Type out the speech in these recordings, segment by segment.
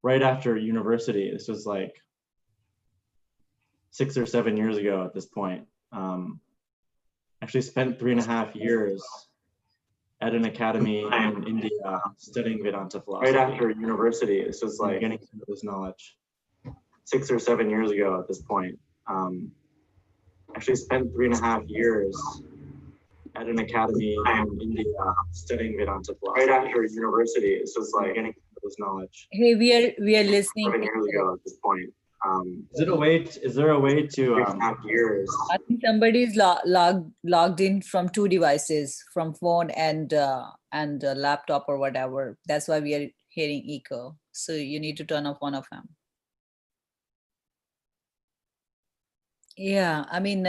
right after university. This was like 6 or 7 years ago at this point. Actually spent 3.5 years at an academy in India studying Vedanta philosophy. Right after university, this was like getting into this knowledge 6 or 7 years ago at this point. Actually spent 3.5 years at an academy in India studying Vedanta philosophy. Right after university, this was like getting into this knowledge. Hey, we are listening. 7 years ago at this point. Is there a way to years? I think somebody's logged in from 2 devices, from phone and laptop or whatever. That's why we are hearing echo. So you need to turn off one of them. Yeah, I mean,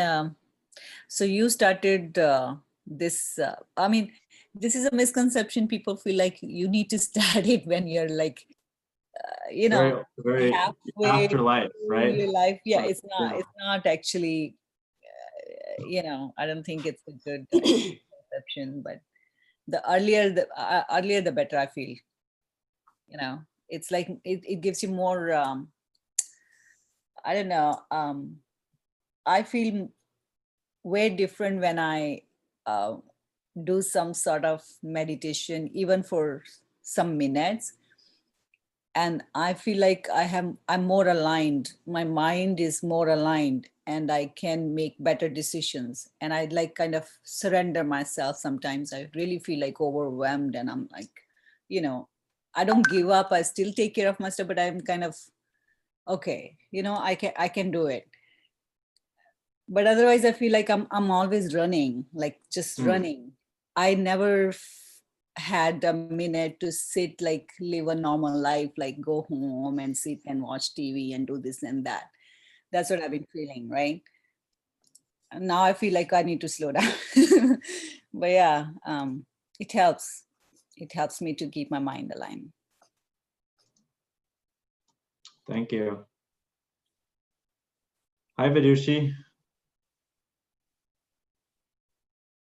so you started this. I mean, this is a misconception. People feel like you need to start it when you're like, you know, very halfway after life, right? your life. Yeah, it's not. Yeah. It's not actually. You know, I don't think it's a good conception. But the earlier, the better. I feel. You know, it's like it gives you more. I don't know. I feel way different when I do some sort of meditation, even for some minutes. And I feel like I'm more aligned. My mind is more aligned and I can make better decisions. And I like kind of surrender myself sometimes. I really feel like overwhelmed and I'm like, you know, I don't give up. I still take care of my stuff, but I'm kind of, okay, you know, I can do it. But otherwise I feel like I'm always running, like just running. I never had a minute to sit, like live a normal life, like go home and sit and watch TV and do this and that. That's what I've been feeling, right? And now I feel like I need to slow down. But yeah, it helps. It helps me to keep my mind aligned. Thank you. Hi, Vidushi.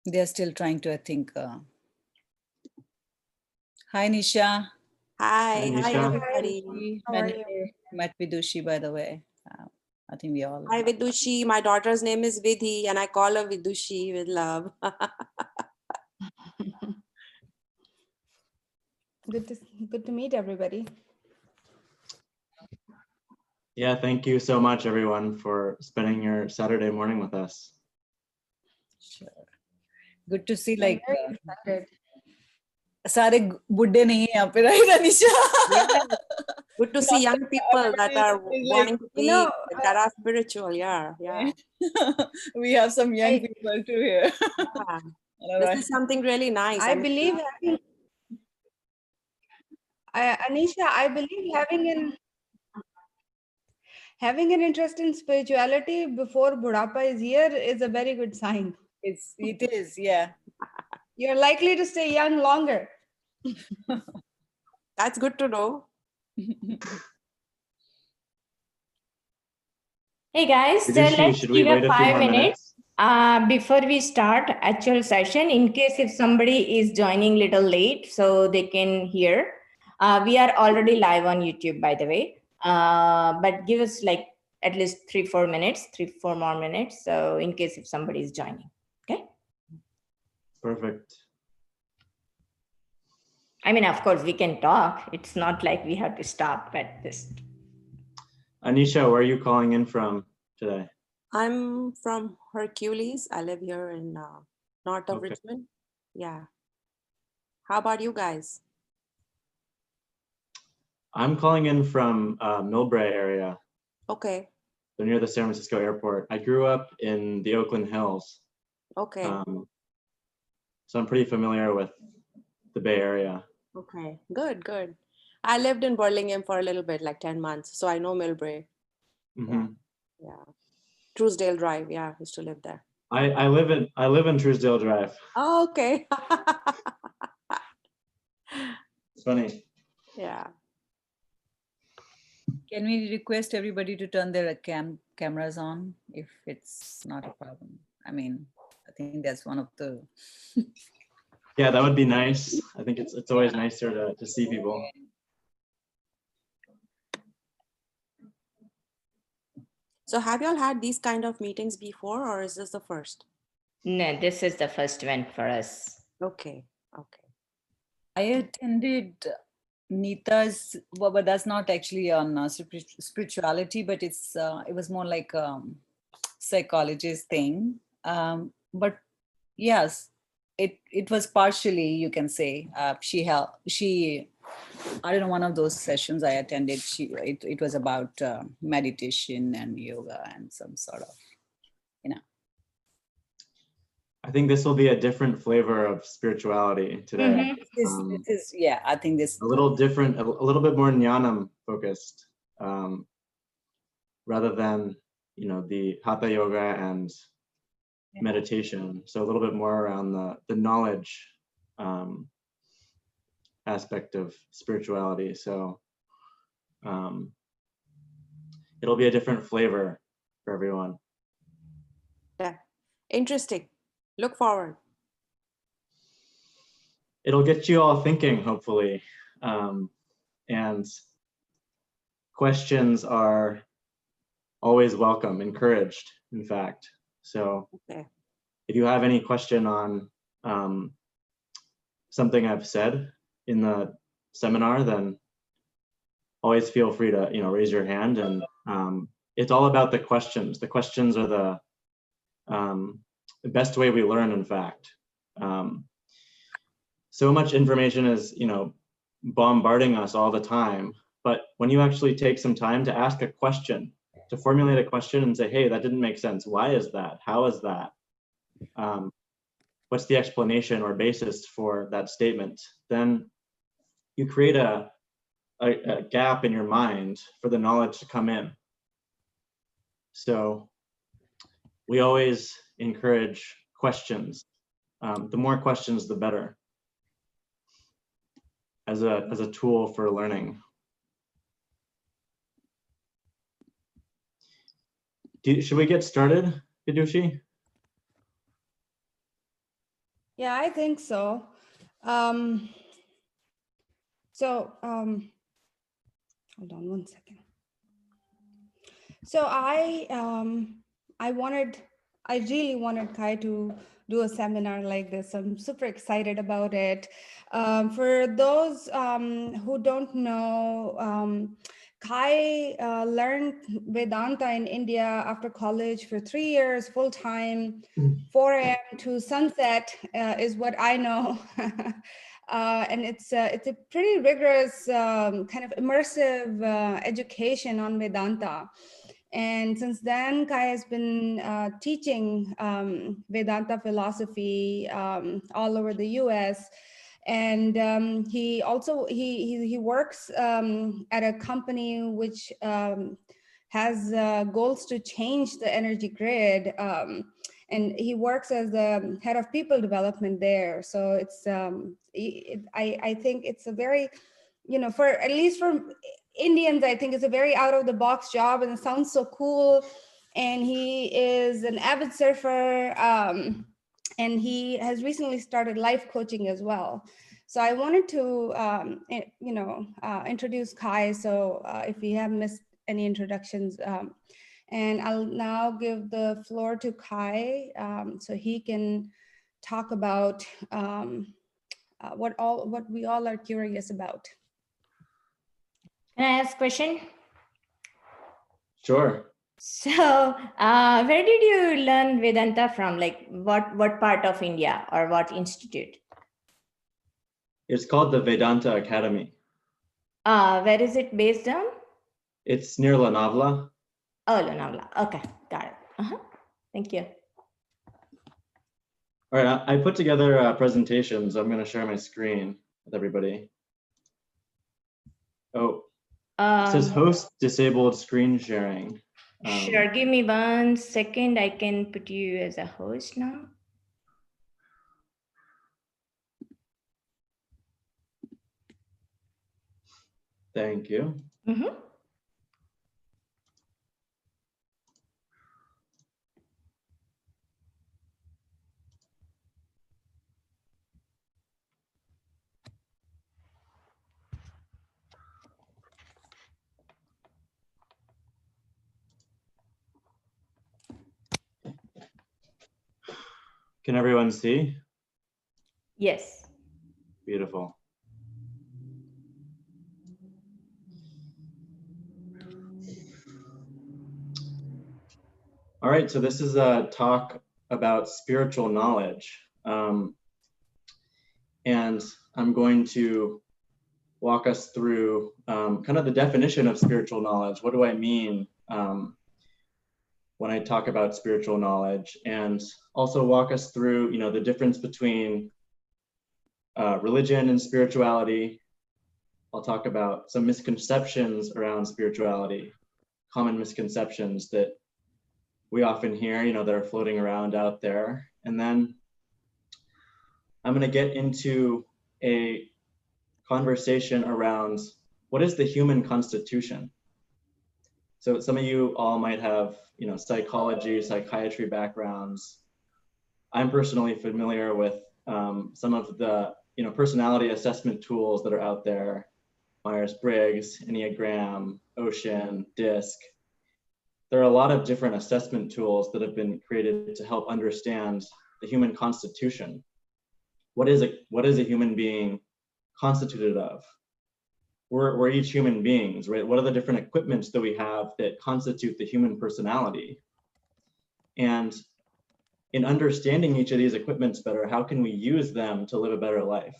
They're still trying to, I think. Hi, Nisha. Hi, everybody. How are you? Met Vidushi, by the way. I think we all. Hi, Vidushi. My daughter's name is Vidhi, and I call her Vidushi with love. Good to meet everybody. Yeah, thank you so much, everyone, for spending your Saturday morning with us. Sure. Good to see, like. सारे बुड्ढे नहीं हैं यहाँ पे, right, Anisha? Yeah. Good to see young people that are wanting to be, that are spiritual. Yeah, yeah. We have some young people too here. Yeah. This is something really nice. I believe Anisha, I believe having an interest in spirituality before Budapa is here is a very good sign. It is, yeah. You're likely to stay young longer. That's good to know. Hey guys, so let's give a 5 minutes before we start actual session, in case if somebody is joining little late so they can hear. We are already live on YouTube, by the way, but give us like at least 3-4 minutes, 3-4 more minutes. So in case if somebody is joining, okay? Perfect. I mean, of course we can talk. It's not like we have to stop, but just. Anisha, where are you calling in from today? I'm from Hercules. I live here in north of Richmond. Yeah. How about you guys? I'm calling in from Millbrae area. Okay. So near the San Francisco airport. I grew up in the Oakland Hills. Okay. So I'm pretty familiar with the Bay Area. Okay, good, good. I lived in Burlingame for a little bit, like 10 months. So I know Millbrae. Mm-hmm. Yeah. Truesdale Drive. Yeah, I used to live there. I live in Truesdale Drive. Oh, okay. It's funny. Yeah. Can we request everybody to turn their cameras on if it's not a problem? I mean, I think that's one of the. Yeah, that would be nice. I think it's always nicer to see people. So have you all had these kind of meetings before, or is this the first? No, this is the first one for us. Okay. Okay. I attended Neeta's, but that's not actually on spirituality, but it was more like psychologist thing. But yes, it was partially, you can say, I don't know, one of those sessions I attended, it was about meditation and yoga and some sort of, I think this will be a different flavor of spirituality today. yeah, I think this A little different, a little bit more jnanam focused, rather than, the hatha yoga and meditation. So a little bit more around the knowledge aspect of spirituality. So it'll be a different flavor for everyone. Yeah. Interesting. Look forward. It'll get you all thinking, hopefully. And questions are always welcome, encouraged, in fact. So Okay. if you have any question on something I've said in the seminar, then always feel free to, raise your hand. And it's all about the questions. The questions are the best way we learn, in fact. So much information is, bombarding us all the time. But when you actually take some time to ask a question, to formulate a question and say, hey, that didn't make sense. Why is that? How is that? What's the explanation or basis for that statement? Then you create a gap in your mind for the knowledge to come in. So we always encourage questions. The more questions, the better, as a tool for learning. Should we get started, Vidushi? Yeah, I think so. Hold on one second. So I really wanted Kai to do a seminar like this. I'm super excited about it. For those who don't know, Kai learned Vedanta in India after college for 3 years, full time, 4 a.m. to sunset is what I know. And it's a pretty rigorous kind of immersive education on Vedanta. And since then, Kai has been teaching Vedanta philosophy all over the US. And he also, he works at a company which has goals to change the energy grid. And he works as the head of people development there. So it's, I think it's a very, for at least for Indians, I think it's a very out of the box job, and it sounds so cool. And he is an avid surfer, and he has recently started life coaching as well. So I wanted to, introduce Kai. So if we have missed any introductions, and I'll now give the floor to Kai, so he can talk about what we all are curious about. Can I ask a question? Sure. So, where did you learn Vedanta from? Like, what part of India or what institute? It's called the Vedanta Academy. Where is it based on? It's near Lonavala. Oh, Lonavala. Okay, got it. Thank you. All right, I put together presentations. I'm going to share my screen with everybody. Oh, it says host disabled screen sharing. Sure, give me 1 second. I can put you as a host now. Thank you. Can everyone see? Yes. Beautiful. All right, so this is a talk about spiritual knowledge. And I'm going to walk us through kind of the definition of spiritual knowledge. What do I mean when I talk about spiritual knowledge? And also walk us through, the difference between religion and spirituality. I'll talk about some misconceptions around spirituality, common misconceptions that we often hear, that are floating around out there. And then I'm going to get into a conversation around what is the human constitution. So some of you all might have, psychology, psychiatry backgrounds. I'm personally familiar with some of the, personality assessment tools that are out there: Myers-Briggs, Enneagram, Ocean, DISC. There are a lot of different assessment tools that have been created to help understand the human constitution. What is a human being constituted of? We're each human beings, right? What are the different equipments that we have that constitute the human personality? And in understanding each of these equipments better, how can we use them to live a better life?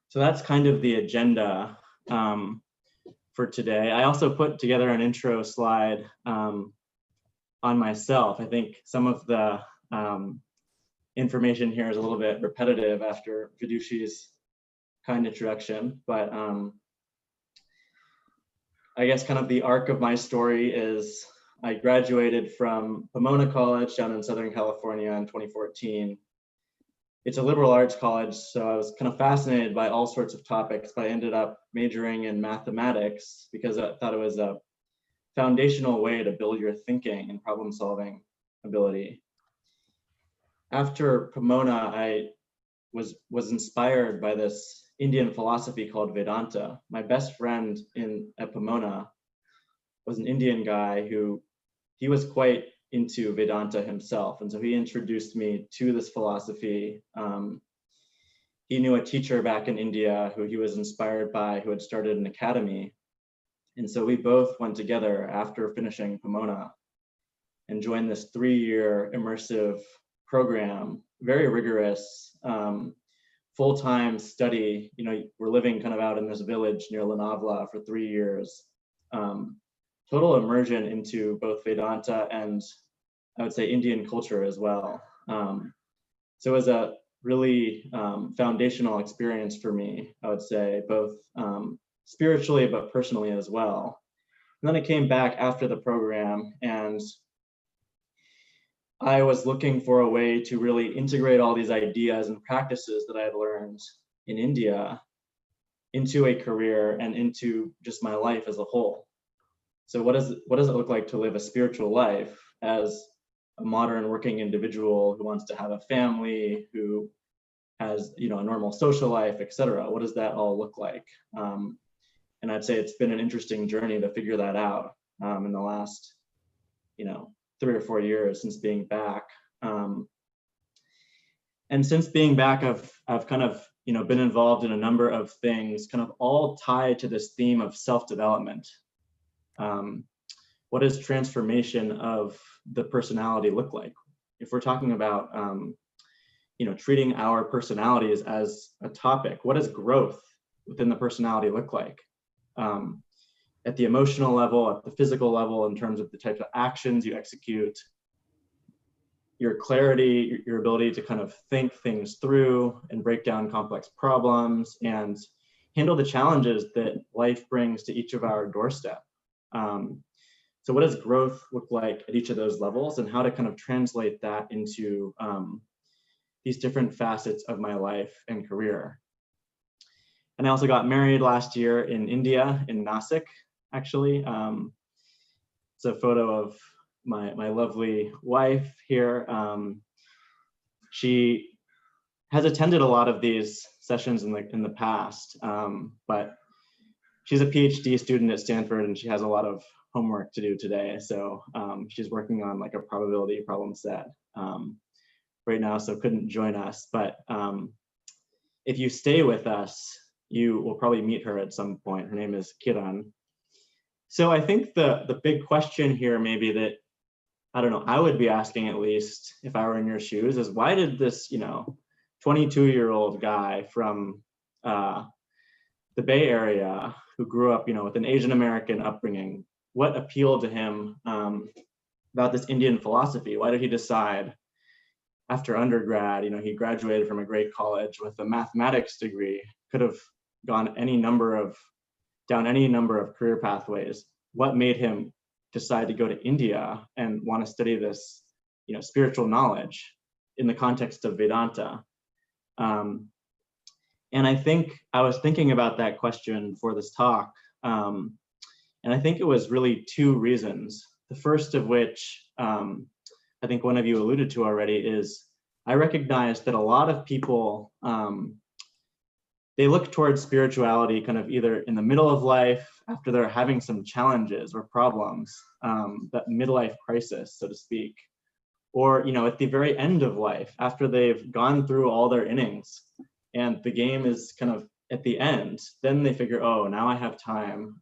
So that's kind of the agenda for today. I also put together an intro slide on myself. I think some of the information here is a little bit repetitive after Vidushi's kind introduction, but I guess kind of the arc of my story is I graduated from Pomona College down in Southern California in 2014. It's a liberal arts college, so I was kind of fascinated by all sorts of topics, but I ended up majoring in mathematics because I thought it was a foundational way to build your thinking and problem solving ability. After Pomona, I was inspired by this Indian philosophy called Vedanta. My best friend at Pomona was an Indian guy who he was quite into Vedanta himself. And so he introduced me to this philosophy. He knew a teacher back in India who he was inspired by, who had started an academy. And so we both went together after finishing Pomona and joined this 3-year immersive program, very rigorous, full-time study. We're living kind of out in this village near Lonavala for 3 years. Total immersion into both Vedanta and I would say Indian culture as well. So it was a really foundational experience for me, I would say, both spiritually but personally as well. And then I came back after the program and I was looking for a way to really integrate all these ideas and practices that I had learned in India into a career and into just my life as a whole. So what does it look like to live a spiritual life as a modern working individual who wants to have a family, who has a normal social life, etc.? What does that all look like? And I'd say it's been an interesting journey to figure that out in the last 3 or 4 years since being back. And since being back, I've kind of been involved in a number of things, kind of all tied to this theme of self-development. What does transformation of the personality look like? If we're talking about treating our personalities as a topic, what does growth within the personality look like? At the emotional level, at the physical level, in terms of the types of actions you execute, your clarity, your ability to kind of think things through and break down complex problems and handle the challenges that life brings to each of our doorstep. So what does growth look like at each of those levels, and how to kind of translate that into these different facets of my life and career. And I also got married last year in India, in Nasik, actually. It's a photo of my lovely wife here. She has attended a lot of these sessions in the past, but she's a PhD student at Stanford and she has a lot of homework to do today. So she's working on like a probability problem set. right now, so couldn't join us. But if you stay with us, you will probably meet her at some point. Her name is Kiran. So I think the big question here, maybe that, I don't know, I would be asking, at least if I were in your shoes, is why did this, 22-year-old guy from the Bay Area who grew up, with an Asian American upbringing, what appealed to him about this Indian philosophy? Why did he decide after undergrad, he graduated from a great college with a mathematics degree, could have gone down any number of career pathways. What made him decide to go to India and want to study this, spiritual knowledge in the context of Vedanta? And I think I was thinking about that question for this talk. And I think it was really two reasons. The first of which, I think one of you alluded to already, is I recognize that a lot of people, they look towards spirituality kind of either in the middle of life, after they're having some challenges or problems, that midlife crisis, so to speak, or at the very end of life, after they've gone through all their innings and the game is kind of at the end. Then they figure, oh, now I have time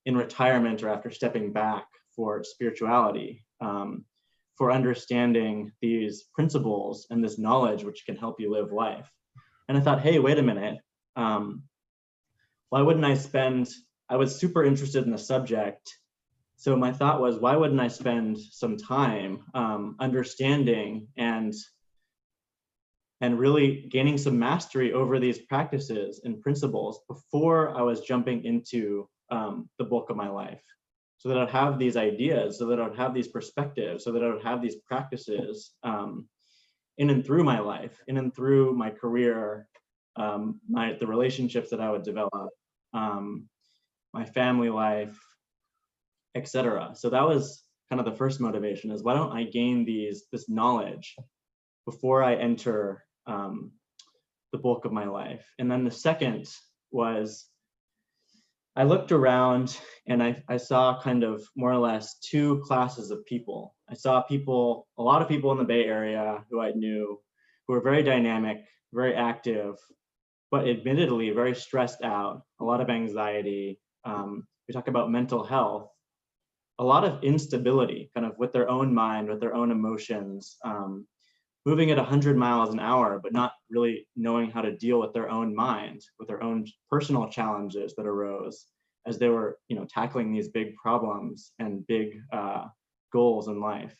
in retirement or after stepping back for spirituality, for understanding these principles and this knowledge which can help you live life. And I thought, hey, wait a minute. Why wouldn't I was super interested in the subject. So my thought was, why wouldn't I spend some time understanding and really gaining some mastery over these practices and principles before I was jumping into the bulk of my life, so that I'd have these ideas, so that I'd have these perspectives, so that I would have these practices in and through my life, in and through my career, the relationships that I would develop, my family life, etc. So that was kind of the first motivation, is why don't I gain this knowledge before I enter the bulk of my life? And then the second was, I looked around and I saw kind of more or less two classes of people. I saw a lot of people in the Bay Area who I knew, who were very dynamic, very active, but admittedly very stressed out, a lot of anxiety. We talk about mental health, a lot of instability kind of with their own mind, with their own emotions, moving at 100 miles an hour, but not really knowing how to deal with their own mind, with their own personal challenges that arose as they were, tackling these big problems and big goals in life.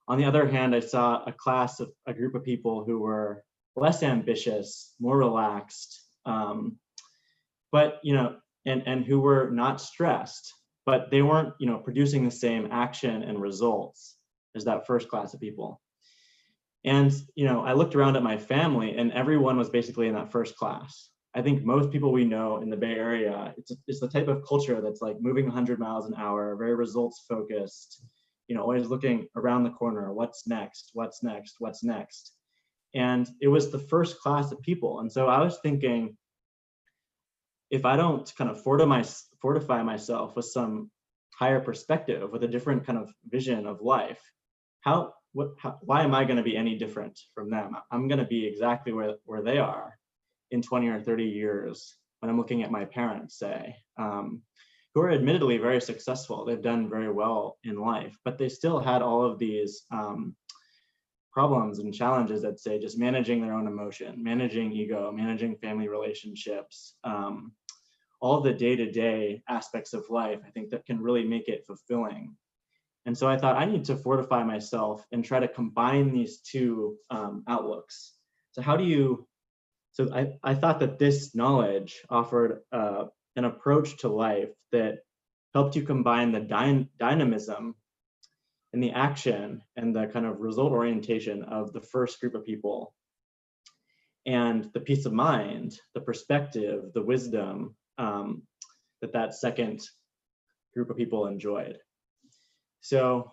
On the other hand, I saw a group of people who were less ambitious, more relaxed, but, and who were not stressed, but they weren't, producing the same action and results as that first class of people. And, I looked around at my family and everyone was basically in that first class. I think most people we know in the Bay Area, it's the type of culture that's like moving 100 miles an hour, very results focused, always looking around the corner, what's next, what's next, what's next. And it was the first class of people. And so I was thinking, if I don't kind of fortify myself with some higher perspective, with a different kind of vision of life, why am I going to be any different from them? I'm going to be exactly where they are in 20 or 30 years when I'm looking at my parents, say, who are admittedly very successful. They've done very well in life, but they still had all of these problems and challenges that, say, just managing their own emotion, managing ego, managing family relationships, all the day-to-day aspects of life, I think, that can really make it fulfilling. And so I thought, I need to fortify myself and try to combine these two outlooks. So I thought that this knowledge offered an approach to life that helped you combine the dynamism and the action and the kind of result orientation of the first group of people, and the peace of mind, the perspective, the wisdom that second group of people enjoyed. So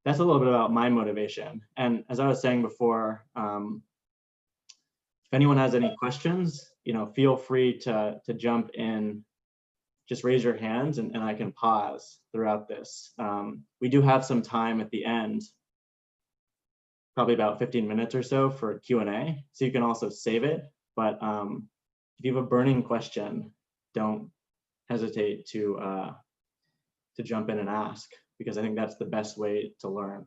that's a little bit about my motivation. And as I was saying before, if anyone has any questions, feel free to jump in. Just raise your hands and I can pause throughout this. We do have some time at the end probably about 15 minutes or so for Q&A. So you can also save it. But if you have a burning question, don't hesitate to jump in and ask, because I think that's the best way to learn.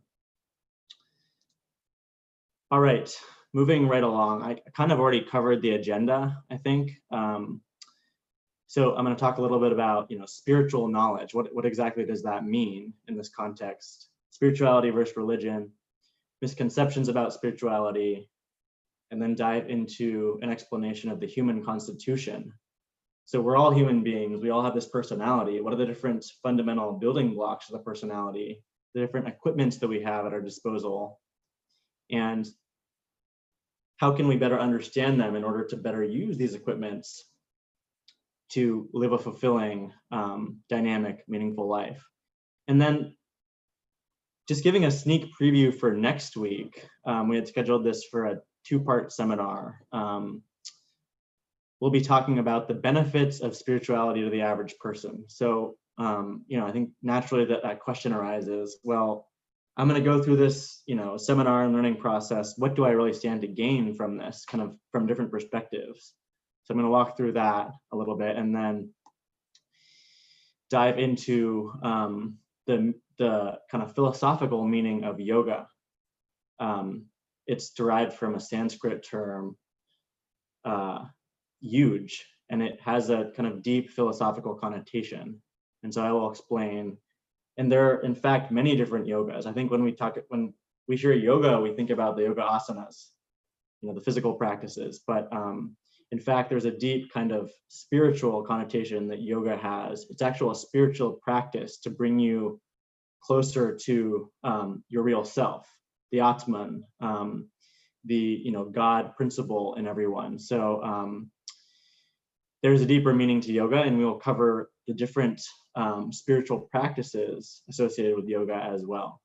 All right, moving right along. I kind of already covered the agenda, I think. So I'm going to talk a little bit about, spiritual knowledge. What exactly does that mean in this context? Spirituality versus religion, misconceptions about spirituality, and then dive into an explanation of the human constitution. So we're all human beings. We all have this personality. What are the different fundamental building blocks of the personality, the different equipments that we have at our disposal, and how can we better understand them in order to better use these equipments to live a fulfilling, dynamic, meaningful life? And then just giving a sneak preview for next week, we had scheduled this for a 2-part seminar. We'll be talking about the benefits of spirituality to the average person. So, I think naturally that question arises, well, I'm going to go through this, seminar and learning process. What do I really stand to gain from this, kind of from different perspectives? So I'm going to walk through that a little bit and then dive into the kind of philosophical meaning of yoga. It's derived from a Sanskrit term, huge, and it has a kind of deep philosophical connotation. And so I will explain. And there are, in fact, many different yogas. I think when we hear yoga, we think about the yoga asanas, the physical practices. But in fact, there's a deep kind of spiritual connotation that yoga has. It's actually a spiritual practice to bring you closer to your real self, the Atman, the God principle in everyone. So there's a deeper meaning to yoga, and we will cover the different spiritual practices associated with yoga as well.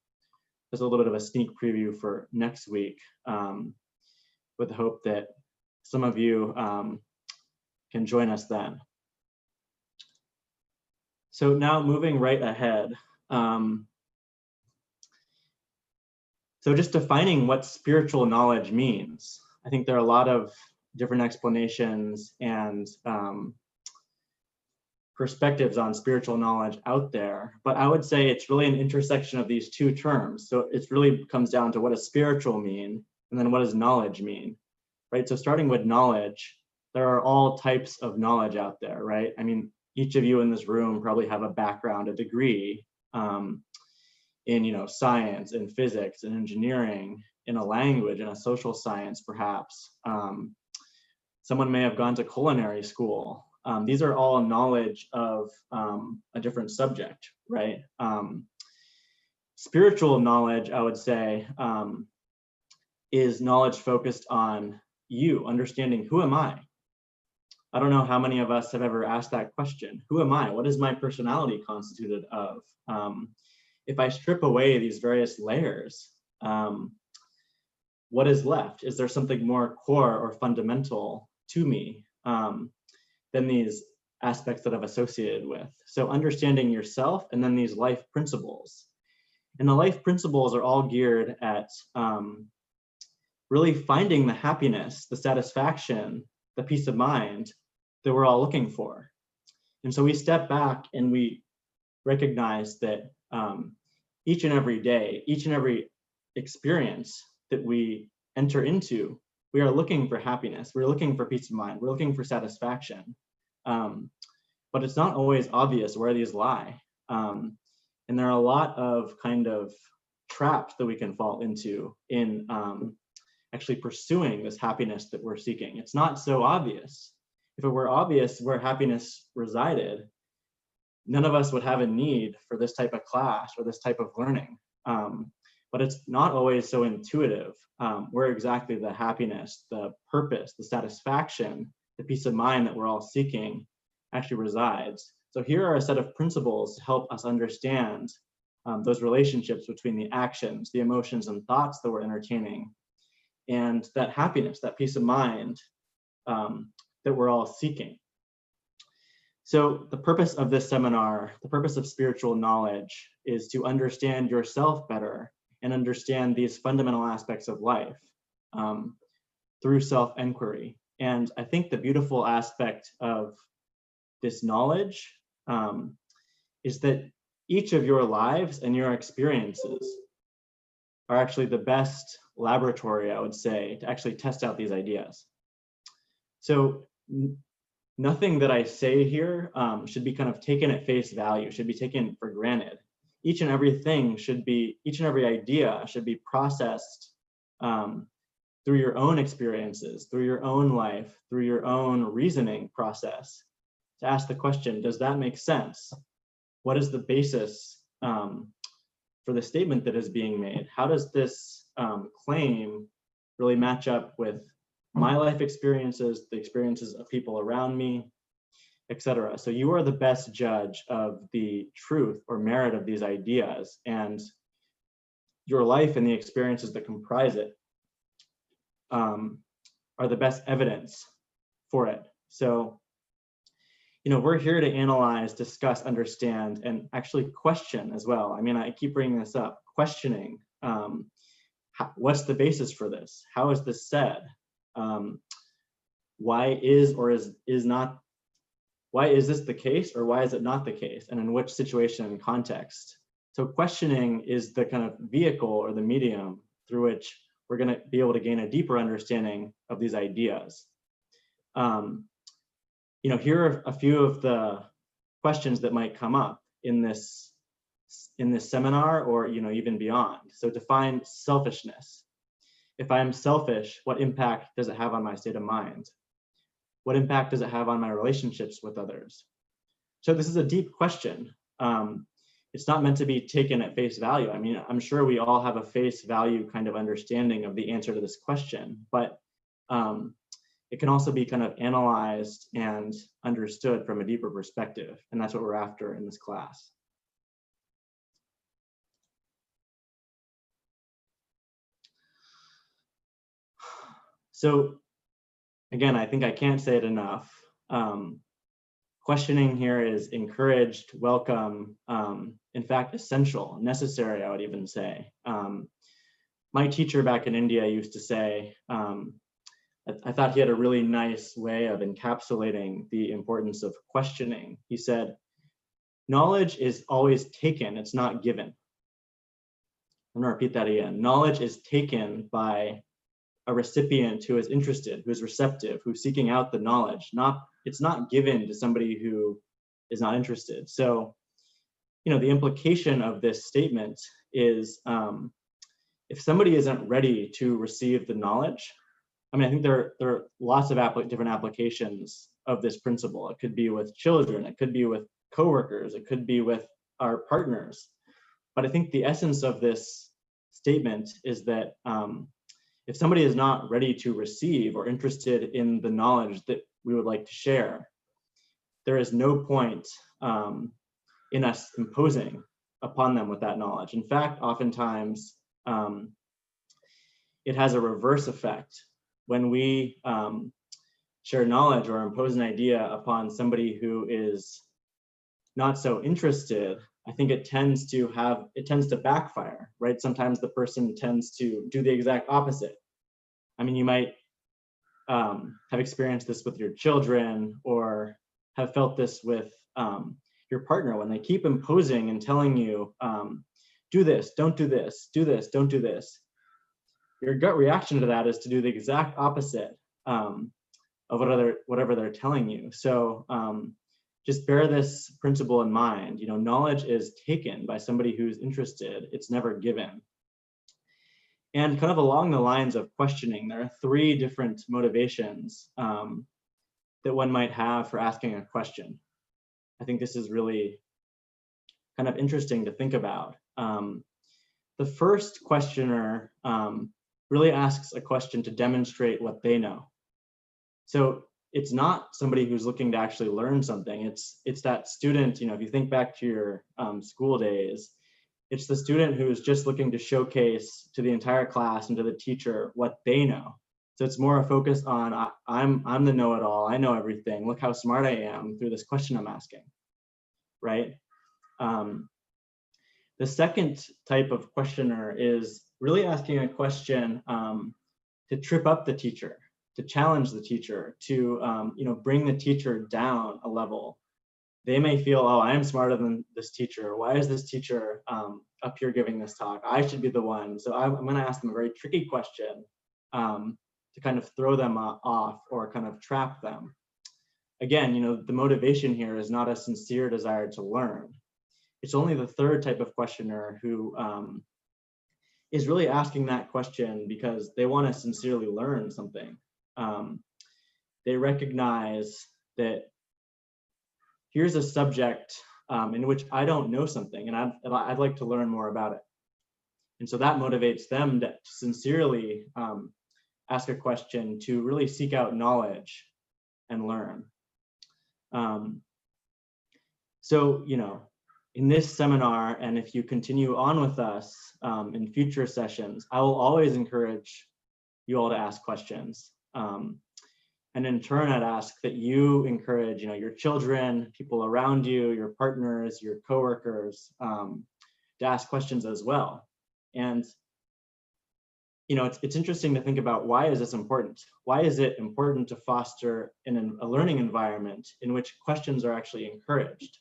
There's a little bit of a sneak preview for next week, with the hope that some of you can join us then. So now moving right ahead. So just defining what spiritual knowledge means. I think there are a lot of different explanations and perspectives on spiritual knowledge out there, but I would say it's really an intersection of these two terms. So it really comes down to what does spiritual mean, and then what does knowledge mean, right? So starting with knowledge, there are all types of knowledge out there, right? I mean, each of you in this room probably have a background, a degree in science, in physics, in engineering, in a language, in a social science, perhaps. Someone may have gone to culinary school. These are all knowledge of a different subject, right? Spiritual knowledge, I would say, is knowledge focused on you, understanding who am I? I don't know how many of us have ever asked that question. Who am I? What is my personality constituted of? If I strip away these various layers, what is left? Is there something more core or fundamental to me than these aspects that I've associated with? So understanding yourself, and then these life principles. And the life principles are all geared at really finding the happiness, the satisfaction, the peace of mind that we're all looking for. And so we step back and we recognize that each and every day, each and every experience that we enter into, we are looking for happiness, we're looking for peace of mind, we're looking for satisfaction. But it's not always obvious where these lie. And there are a lot of kind of traps that we can fall into in actually pursuing this happiness that we're seeking. It's not so obvious. If it were obvious where happiness resided, none of us would have a need for this type of class or this type of learning. But it's not always so intuitive where exactly the happiness, the purpose, the satisfaction, the peace of mind that we're all seeking actually resides. So here are a set of principles to help us understand those relationships between the actions, the emotions and thoughts that we're entertaining, and that happiness, that peace of mind that we're all seeking. So the purpose of this seminar, the purpose of spiritual knowledge, is to understand yourself better and understand these fundamental aspects of life through self-inquiry. And I think the beautiful aspect of this knowledge is that each of your lives and your experiences are actually the best laboratory, I would say, to actually test out these ideas. So nothing that I say here should be kind of taken at face value, should be taken for granted. Each and every idea should be processed through your own experiences, through your own life, through your own reasoning process, to ask the question, does that make sense? What is the basis for the statement that is being made? How does this claim really match up with my life experiences, the experiences of people around me, etc.? So you are the best judge of the truth or merit of these ideas, and your life and the experiences that comprise it are the best evidence for it. So, we're here to analyze, discuss, understand, and actually question as well. I mean, I keep bringing this up, questioning. What's the basis for this? How is this said? Why is this the case, or why is it not the case? And in which situation and context? So questioning is the kind of vehicle or the medium through which we're going to be able to gain a deeper understanding of these ideas. Here are a few of the questions that might come up in this seminar, or even beyond. So define selfishness. If I am selfish, what impact does it have on my state of mind? What impact does it have on my relationships with others? So this is a deep question. It's not meant to be taken at face value. I mean, I'm sure we all have a face value kind of understanding of the answer to this question, but it can also be kind of analyzed and understood from a deeper perspective. And that's what we're after in this class. So again, I think I can't say it enough. Questioning here is encouraged, welcome, in fact, essential, necessary, I would even say. My teacher back in India used to say, I thought he had a really nice way of encapsulating the importance of questioning. He said, knowledge is always taken, it's not given. I'm gonna repeat that again. Knowledge is taken by a recipient who is interested, who is receptive, who's seeking out the knowledge. It's not given to somebody who is not interested. So, the implication of this statement is if somebody isn't ready to receive the knowledge, I mean, I think there are lots of different applications of this principle. It could be with children, it could be with coworkers, it could be with our partners. But I think the essence of this statement is that if somebody is not ready to receive or interested in the knowledge that we would like to share, there is no point in us imposing upon them with that knowledge. In fact, oftentimes it has a reverse effect. When we share knowledge or impose an idea upon somebody who is not so interested, I think it tends to backfire, right? Sometimes the person tends to do the exact opposite. I mean, you might have experienced this with your children, or have felt this with your partner when they keep imposing and telling you, do this, don't do this, do this, don't do this. Your gut reaction to that is to do the exact opposite of whatever they're telling you. So just bear this principle in mind. Knowledge is taken by somebody who's interested. It's never given. And kind of along the lines of questioning, there are 3 different motivations that one might have for asking a question. I think this is really kind of interesting to think about. The first questioner really asks a question to demonstrate what they know. So it's not somebody who's looking to actually learn something. It's that student, if you think back to your school days, it's the student who's just looking to showcase to the entire class and to the teacher what they know. So it's more a focus on, I'm the know-it-all, I know everything, look how smart I am through this question I'm asking, right? The second type of questioner is really asking a question to trip up the teacher, to challenge the teacher, to bring the teacher down a level. They may feel, oh, I am smarter than this teacher. Why is this teacher up here giving this talk? I should be the one. So I'm going to ask them a very tricky question to kind of throw them off or kind of trap them. Again, the motivation here is not a sincere desire to learn. It's only the third type of questioner who is really asking that question because they want to sincerely learn something. They recognize that here's a subject in which I don't know something, and I'd like to learn more about it. And so that motivates them to sincerely ask a question, to really seek out knowledge and learn. So, in this seminar, and if you continue on with us in future sessions, I will always encourage you all to ask questions. And in turn, I'd ask that you encourage, your children, people around you, your partners, your coworkers, to ask questions as well. And, it's interesting to think about, why is this important? Why is it important to foster a learning environment in which questions are actually encouraged,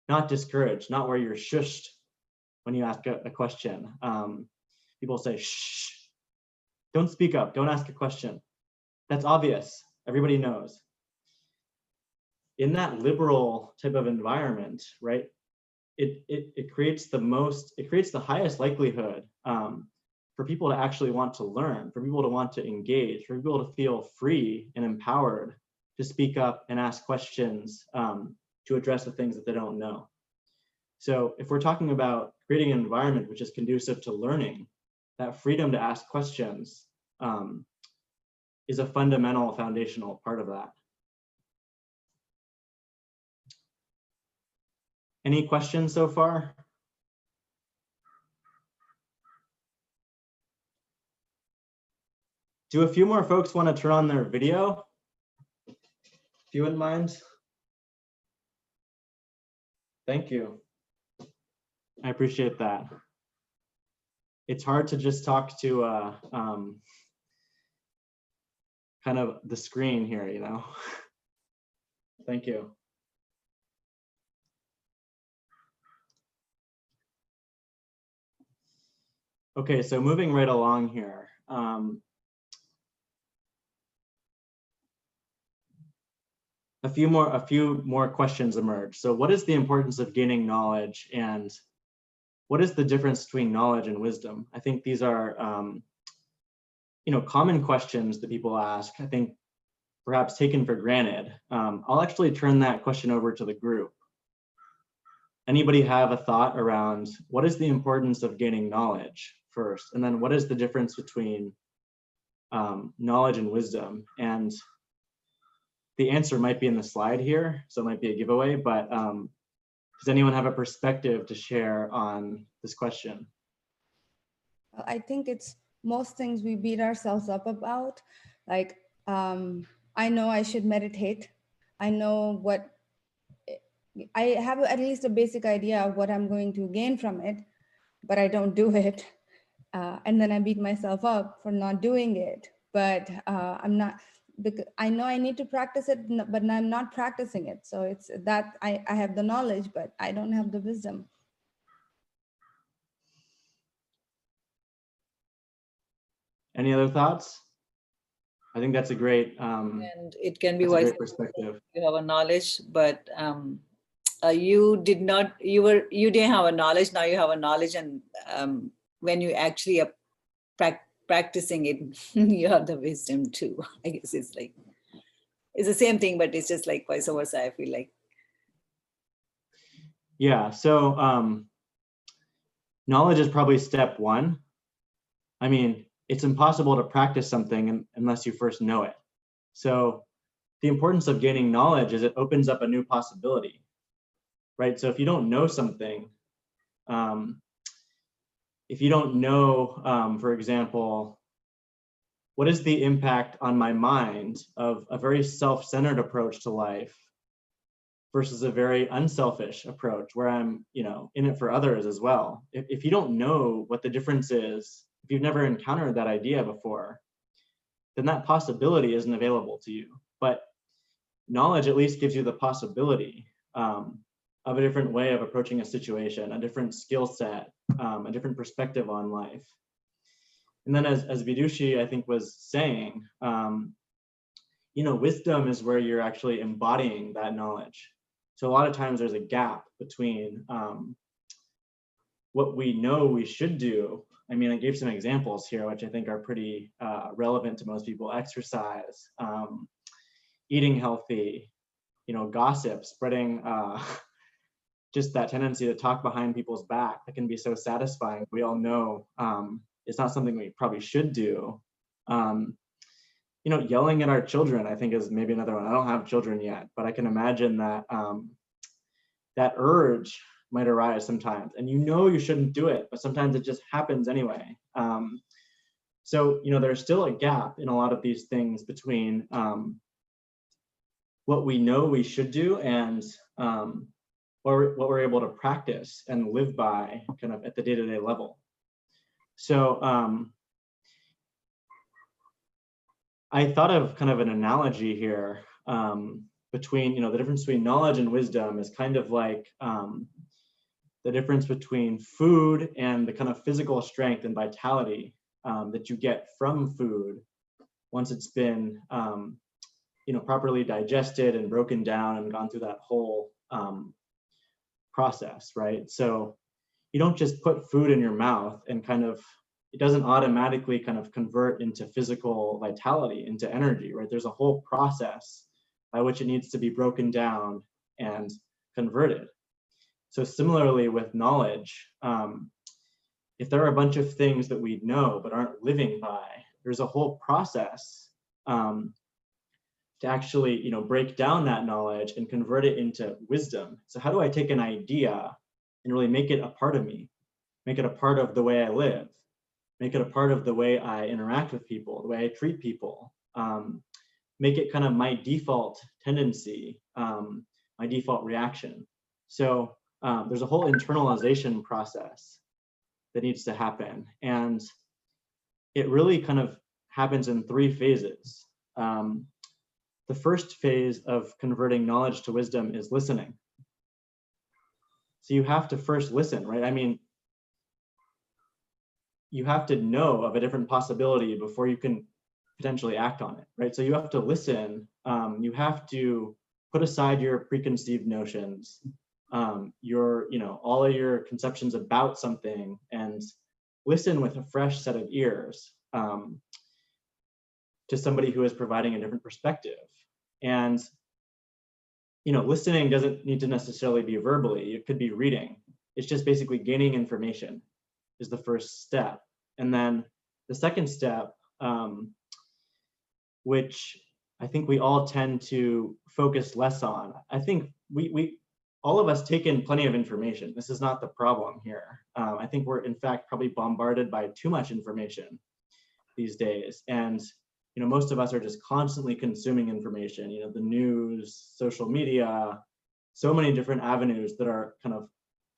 not discouraged, not where you're shushed when you ask a question? People say, shh, don't speak up, don't ask a question. That's obvious. Everybody knows. In that liberal type of environment, right, it creates the highest likelihood for people to actually want to learn, for people to want to engage, for people to feel free and empowered to speak up and ask questions to address the things that they don't know. So if we're talking about creating an environment which is conducive to learning, that freedom to ask questions is a fundamental, foundational part of that. Any questions so far? Do a few more folks want to turn on their video? If you wouldn't mind. Thank you. I appreciate that. It's hard to just talk to kind of the screen here, Thank you. Okay, so moving right along here. A few more questions emerge. So what is the importance of gaining knowledge, and what is the difference between knowledge and wisdom? I think these are common questions that people ask, I think perhaps taken for granted. I'll actually turn that question over to the group. Anybody have a thought around what is the importance of gaining knowledge first, and then what is the difference between knowledge and wisdom? And the answer might be in the slide here, so it might be a giveaway, but does anyone have a perspective to share on this question? I think it's most things we beat ourselves up about. Like, I know I should meditate. I know I have at least a basic idea of what I'm going to gain from it, but I don't do it. And then I beat myself up for not doing it. But I'm not, because I know I need to practice it, but I'm not practicing it. So it's that I have the knowledge, but I don't have the wisdom. Any other thoughts? I think that's a great And it can be vice perspective. You have a knowledge, but you didn't have a knowledge. Now you have a knowledge, and when you actually are practicing it, you have the wisdom too. I guess it's the same thing, but it's just like vice versa, I feel like. Yeah, so knowledge is probably step one. I mean, it's impossible to practice something unless you first know it. So the importance of gaining knowledge is it opens up a new possibility, right? So if you don't know something, if you don't know, for example, what is the impact on my mind of a very self-centered approach to life versus a very unselfish approach where I'm, in it for others as well. If you don't know what the difference is, if you've never encountered that idea before, then that possibility isn't available to you. But knowledge at least gives you the possibility of a different way of approaching a situation, a different skill set, a different perspective on life. And then as Vidushi, I think, was saying, wisdom is where you're actually embodying that knowledge. So a lot of times there's a gap between what we know we should do. I mean, I gave some examples here, which I think are pretty relevant to most people: exercise, eating healthy, gossip, spreading just that tendency to talk behind people's back that can be so satisfying. We all know it's not something we probably should do. Yelling at our children, I think, is maybe another one. I don't have children yet, but I can imagine that that urge might arise sometimes, and you shouldn't do it, but sometimes it just happens anyway. So there's still a gap in a lot of these things between what we know we should do and what we're able to practice and live by kind of at the day-to-day level. So I thought of kind of an analogy here between, the difference between knowledge and wisdom is kind of like the difference between food and the kind of physical strength and vitality that you get from food once it's been, properly digested and broken down and gone through that whole process, right? So you don't just put food in your mouth and it doesn't automatically kind of convert into physical vitality, into energy, right? There's a whole process by which it needs to be broken down and converted. So similarly with knowledge, if there are a bunch of things that we know but aren't living by, there's a whole process to actually, break down that knowledge and convert it into wisdom. So how do I take an idea and really make it a part of me, make it a part of the way I live, make it a part of the way I interact with people, the way I treat people, make it kind of my default tendency, my default reaction. So there's a whole internalization process that needs to happen. And it really kind of happens in 3 phases. The first phase of converting knowledge to wisdom is listening. So you have to first listen, right? I mean, you have to know of a different possibility before you can potentially act on it, right? So you have to listen. You have to put aside your preconceived notions, all of your conceptions about something, and listen with a fresh set of ears to somebody who is providing a different perspective. And listening doesn't need to necessarily be verbally. It could be reading. It's just basically gaining information is the first step. And then the second step, which I think we all tend to focus less on. I think we all of us take in plenty of information. This is not the problem here. I think we're in fact probably bombarded by too much information these days. And most of us are just constantly consuming information, the news, social media, so many different avenues that are kind of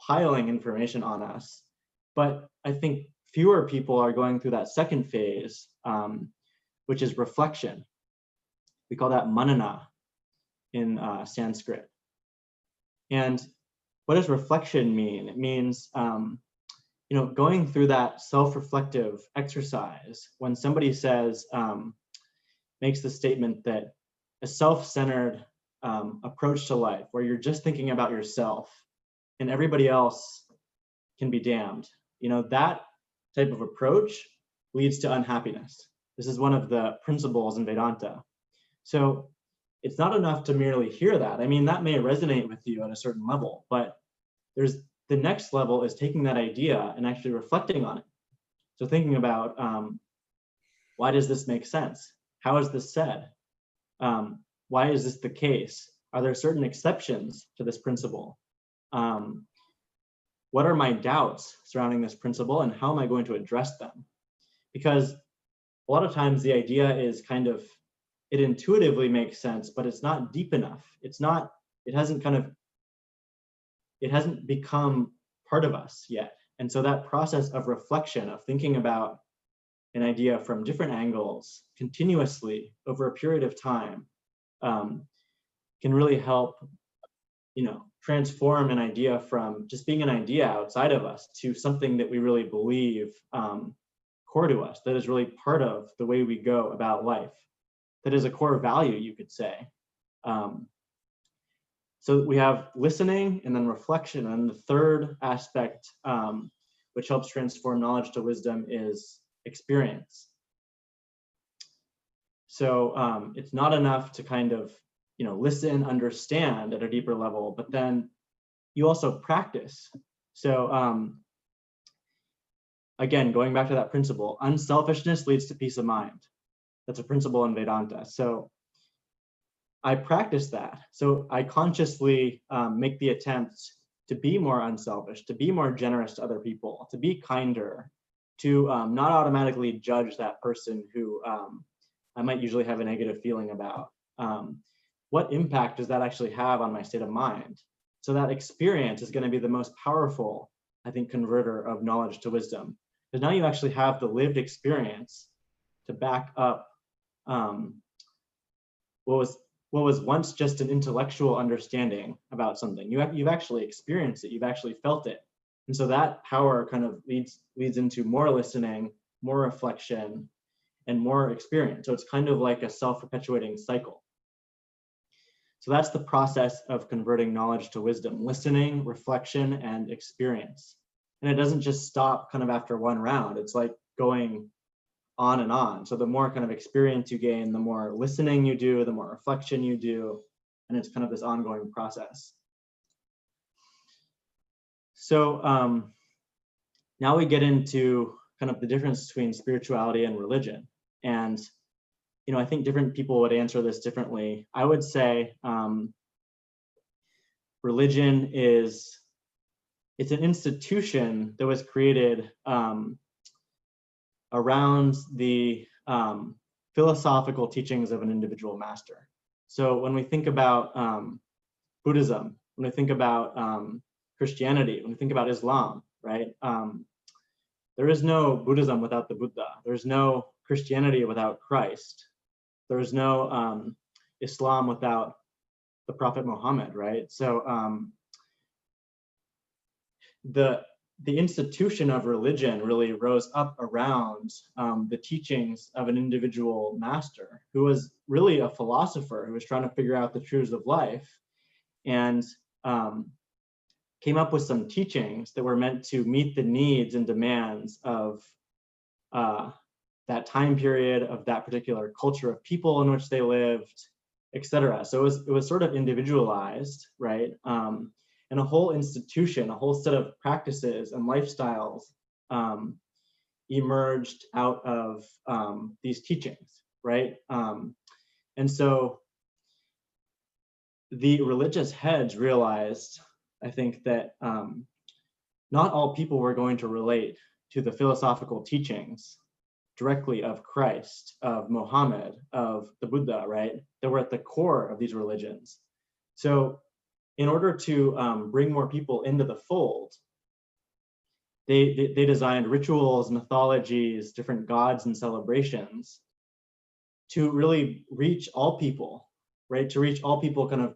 piling information on us. But I think fewer people are going through that second phase, which is reflection. We call that manana in Sanskrit. And what does reflection mean? It means, going through that self-reflective exercise. When somebody says, makes the statement that a self-centered approach to life, where you're just thinking about yourself and everybody else can be damned, that type of approach leads to unhappiness. This is one of the principles in Vedanta. So it's not enough to merely hear that. I mean, that may resonate with you at a certain level, but there's the next level is taking that idea and actually reflecting on it. So thinking about, why does this make sense? How is this said? Why is this the case? Are there certain exceptions to this principle? What are my doubts surrounding this principle, and how am I going to address them? Because a lot of times the idea is it intuitively makes sense, but it's not deep enough. It's not it hasn't become part of us yet. And so that process of reflection, of thinking about an idea from different angles continuously over a period of time, can really help, transform an idea from just being an idea outside of us to something that we really believe core to us, that is really part of the way we go about life, that is a core value, you could say. So we have listening and then reflection, and the third aspect, which helps transform knowledge to wisdom, is experience. So it's not enough to kind of, listen, understand at a deeper level, but then you also practice. So again, going back to that principle, unselfishness leads to peace of mind. That's a principle in Vedanta. So I practice that. So I consciously make the attempt to be more unselfish, to be more generous to other people, to be kinder, to not automatically judge that person who I might usually have a negative feeling about. What impact does that actually have on my state of mind? So that experience is going to be the most powerful, I think, converter of knowledge to wisdom. Because now you actually have the lived experience to back up what was once just an intellectual understanding about something. You've actually experienced it, you've actually felt it. And so that power kind of leads into more listening, more reflection, and more experience. So it's kind of like a self-perpetuating cycle. So that's the process of converting knowledge to wisdom: listening, reflection, and experience. And it doesn't just stop kind of after one round. It's like going on and on. So the more kind of experience you gain, the more listening you do, the more reflection you do, and it's kind of this ongoing process. So now we get into kind of the difference between spirituality and religion. And I think different people would answer this differently. I would say religion it's an institution that was created around the philosophical teachings of an individual master. So when we think about Buddhism, when we think about Christianity, when we think about Islam, right? There is no Buddhism without the Buddha. There's no Christianity without Christ. There's no Islam without the Prophet Muhammad, right? So the institution of religion really rose up around the teachings of an individual master who was really a philosopher who was trying to figure out the truths of life, and came up with some teachings that were meant to meet the needs and demands of that time period, of that particular culture of people in which they lived, etc. So it was sort of individualized, right? And a whole institution, a whole set of practices and lifestyles emerged out of these teachings, right? And so the religious heads realized, I think, that not all people were going to relate to the philosophical teachings directly of Christ, of Muhammad, of the Buddha, right? That were at the core of these religions. So in order to bring more people into the fold, they designed rituals, mythologies, different gods and celebrations to really reach all people, right? To reach all people kind of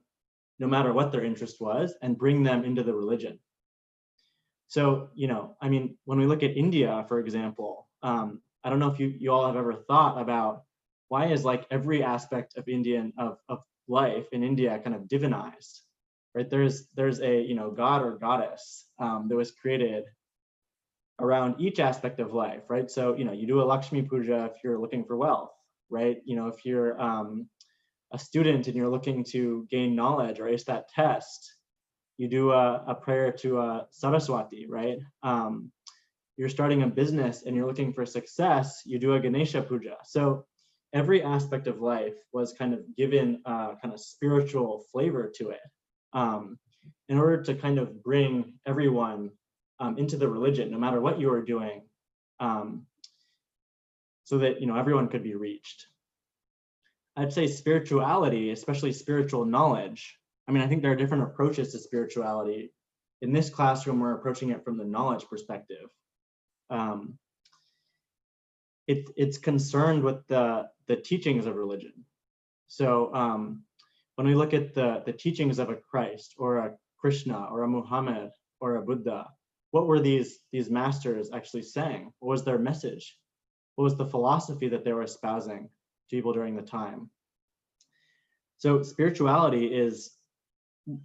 no matter what their interest was, and bring them into the religion. So, I mean, when we look at India, for example, I don't know if you all have ever thought about why is like every aspect of of life in India kind of divinized, right? There's a god or goddess that was created around each aspect of life, right? So you do a Lakshmi Puja if you're looking for wealth, right? If you're a student and you're looking to gain knowledge or ace that test, you do a prayer to Saraswati, right? You're starting a business and you're looking for success, you do a Ganesha Puja. So every aspect of life was kind of given a kind of spiritual flavor to it in order to kind of bring everyone into the religion, no matter what you were doing, so that everyone could be reached. I'd say spirituality, especially spiritual knowledge, I mean, I think there are different approaches to spirituality. In this classroom, we're approaching it from the knowledge perspective. It's concerned with the teachings of religion. So when we look at the teachings of a Christ or a Krishna or a Muhammad or a Buddha, what were these masters actually saying? What was their message? What was the philosophy that they were espousing to people during the time? So spirituality is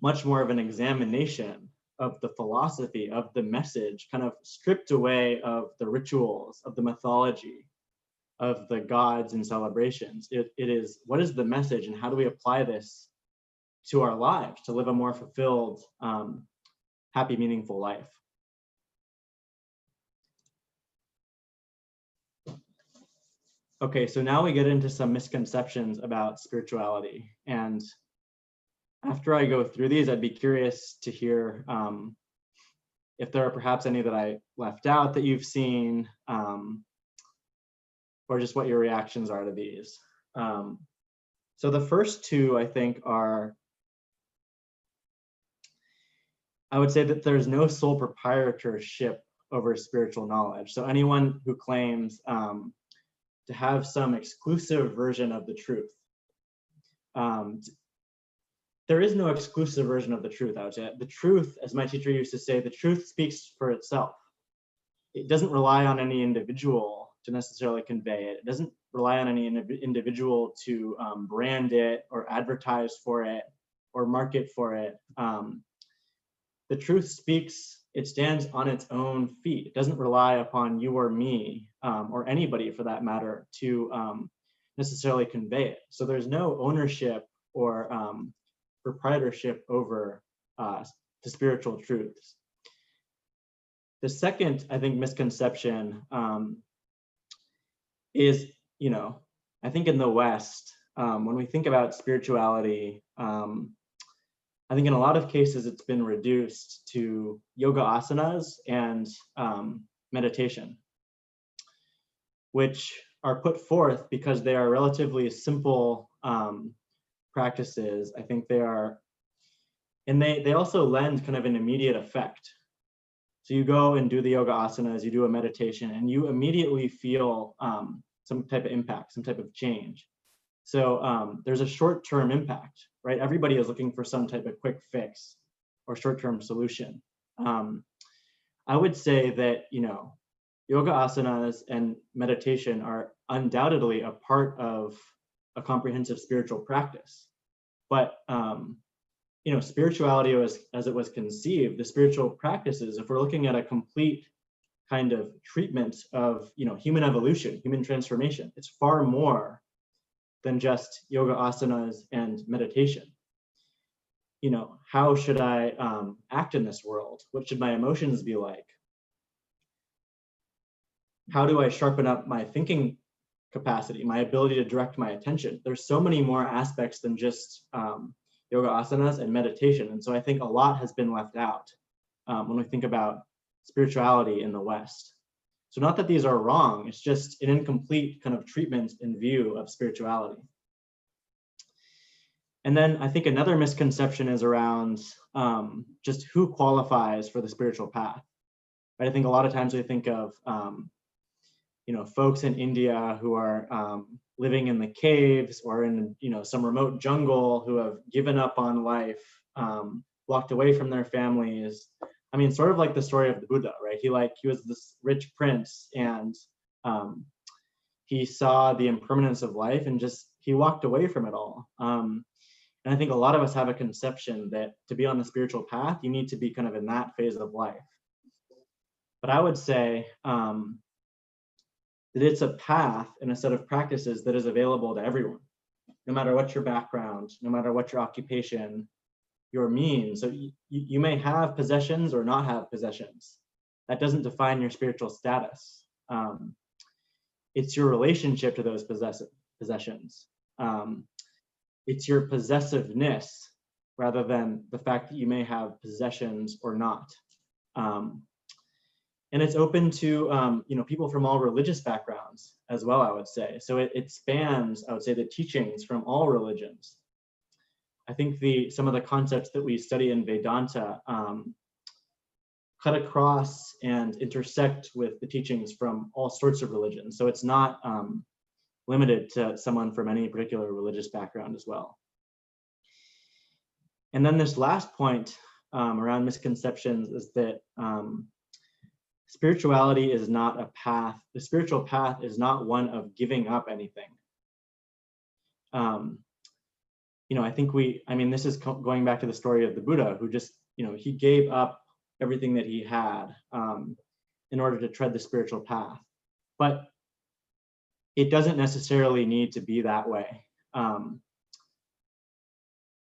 much more of an examination of the philosophy, of the message, kind of stripped away of the rituals, of the mythology, of the gods and celebrations. It is, what is the message and how do we apply this to our lives to live a more fulfilled, happy, meaningful life? Okay, so now we get into some misconceptions about spirituality. And after I go through these, I'd be curious to hear if there are perhaps any that I left out that you've seen, or just what your reactions are to these. So the first two, I think, are, I would say that there's no sole proprietorship over spiritual knowledge. So anyone who claims to have some exclusive version of the truth. There is no exclusive version of the truth, I would say. The truth, as my teacher used to say, the truth speaks for itself. It doesn't rely on any individual to necessarily convey it. It doesn't rely on any individual to brand it or advertise for it or market for it. The truth speaks, it stands on its own feet. It doesn't rely upon you or me, or anybody for that matter, to necessarily convey it. So there's no ownership or proprietorship over the spiritual truths. The second, I think, misconception is, I think in the West, when we think about spirituality, I think in a lot of cases it's been reduced to yoga asanas and meditation, which are put forth because they are relatively simple practices. I think they are, and they also lend kind of an immediate effect. So you go and do the yoga asanas, you do a meditation, and you immediately feel some type of impact, some type of change. So there's a short-term impact, right? Everybody is looking for some type of quick fix or short-term solution. I would say that, yoga asanas and meditation are undoubtedly a part of a comprehensive spiritual practice. But, spirituality as it was conceived, the spiritual practices, if we're looking at a complete kind of treatment of, human evolution, human transformation, it's far more than just yoga asanas and meditation. How should I act in this world? What should my emotions be like? How do I sharpen up my thinking capacity, my ability to direct my attention? There's so many more aspects than just yoga asanas and meditation. And so I think a lot has been left out when we think about spirituality in the West. So not that these are wrong, it's just an incomplete kind of treatment and view of spirituality. And then I think another misconception is around just who qualifies for the spiritual path. Right? I think a lot of times we think of folks in India who are living in the caves or in some remote jungle who have given up on life, walked away from their families. I mean, sort of like the story of the Buddha, right? He was this rich prince, and he saw the impermanence of life, and he walked away from it all. And I think a lot of us have a conception that to be on the spiritual path, you need to be kind of in that phase of life. But I would say that it's a path and a set of practices that is available to everyone, no matter what your background, no matter what your occupation, your means. So you may have possessions or not have possessions. That doesn't define your spiritual status. It's your relationship to those possessions. It's your possessiveness rather than the fact that you may have possessions or not. And it's open to people from all religious backgrounds as well, I would say. So it spans, I would say, the teachings from all religions. I think some of the concepts that we study in Vedanta cut across and intersect with the teachings from all sorts of religions. So it's not limited to someone from any particular religious background as well. And then this last point around misconceptions is that spirituality is not a path. The spiritual path is not one of giving up anything. I think this is going back to the story of the Buddha, who just, he gave up everything that he had in order to tread the spiritual path. But it doesn't necessarily need to be that way.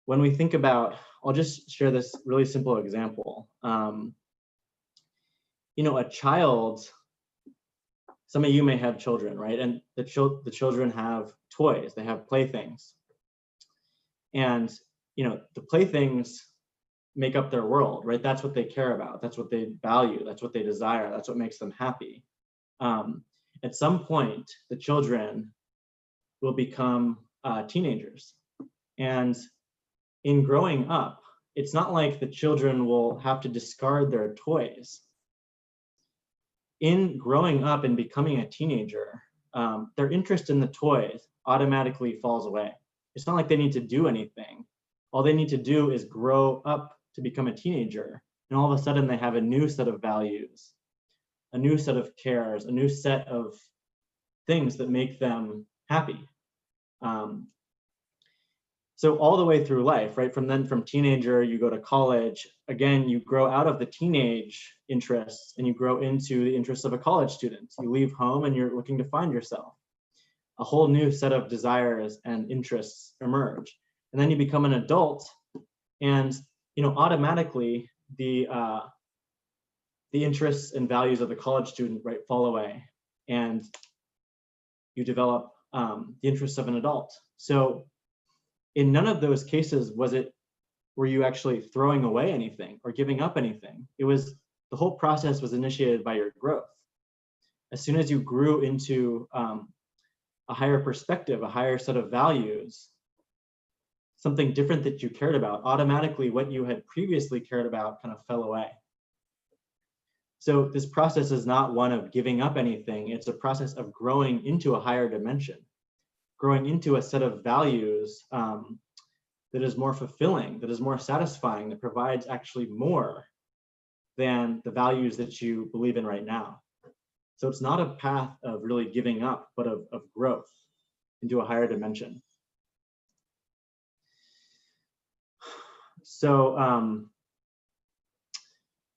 When we think about, I'll just share this really simple example. A child, some of you may have children, right? And the children have toys, they have playthings. And, the playthings make up their world, right? That's what they care about. That's what they value. That's what they desire. That's what makes them happy. At some point, the children will become teenagers. And in growing up, it's not like the children will have to discard their toys. In growing up and becoming a teenager, their interest in the toys automatically falls away. It's not like they need to do anything. All they need to do is grow up to become a teenager. And all of a sudden they have a new set of values, a new set of cares, a new set of things that make them happy. So all the way through life, right? From teenager, you go to college. Again, you grow out of the teenage interests and you grow into the interests of a college student. You leave home and you're looking to find yourself. A whole new set of desires and interests emerge. And then you become an adult and, automatically the interests and values of the college student, right, fall away. And you develop the interests of an adult. So in none of those cases were you actually throwing away anything or giving up anything. The whole process was initiated by your growth. As soon as you grew into a higher perspective, a higher set of values, something different that you cared about, automatically what you had previously cared about kind of fell away. So this process is not one of giving up anything. It's a process of growing into a higher dimension, growing into a set of values that is more fulfilling, that is more satisfying, that provides actually more than the values that you believe in right now. So it's not a path of really giving up, but of growth into a higher dimension. So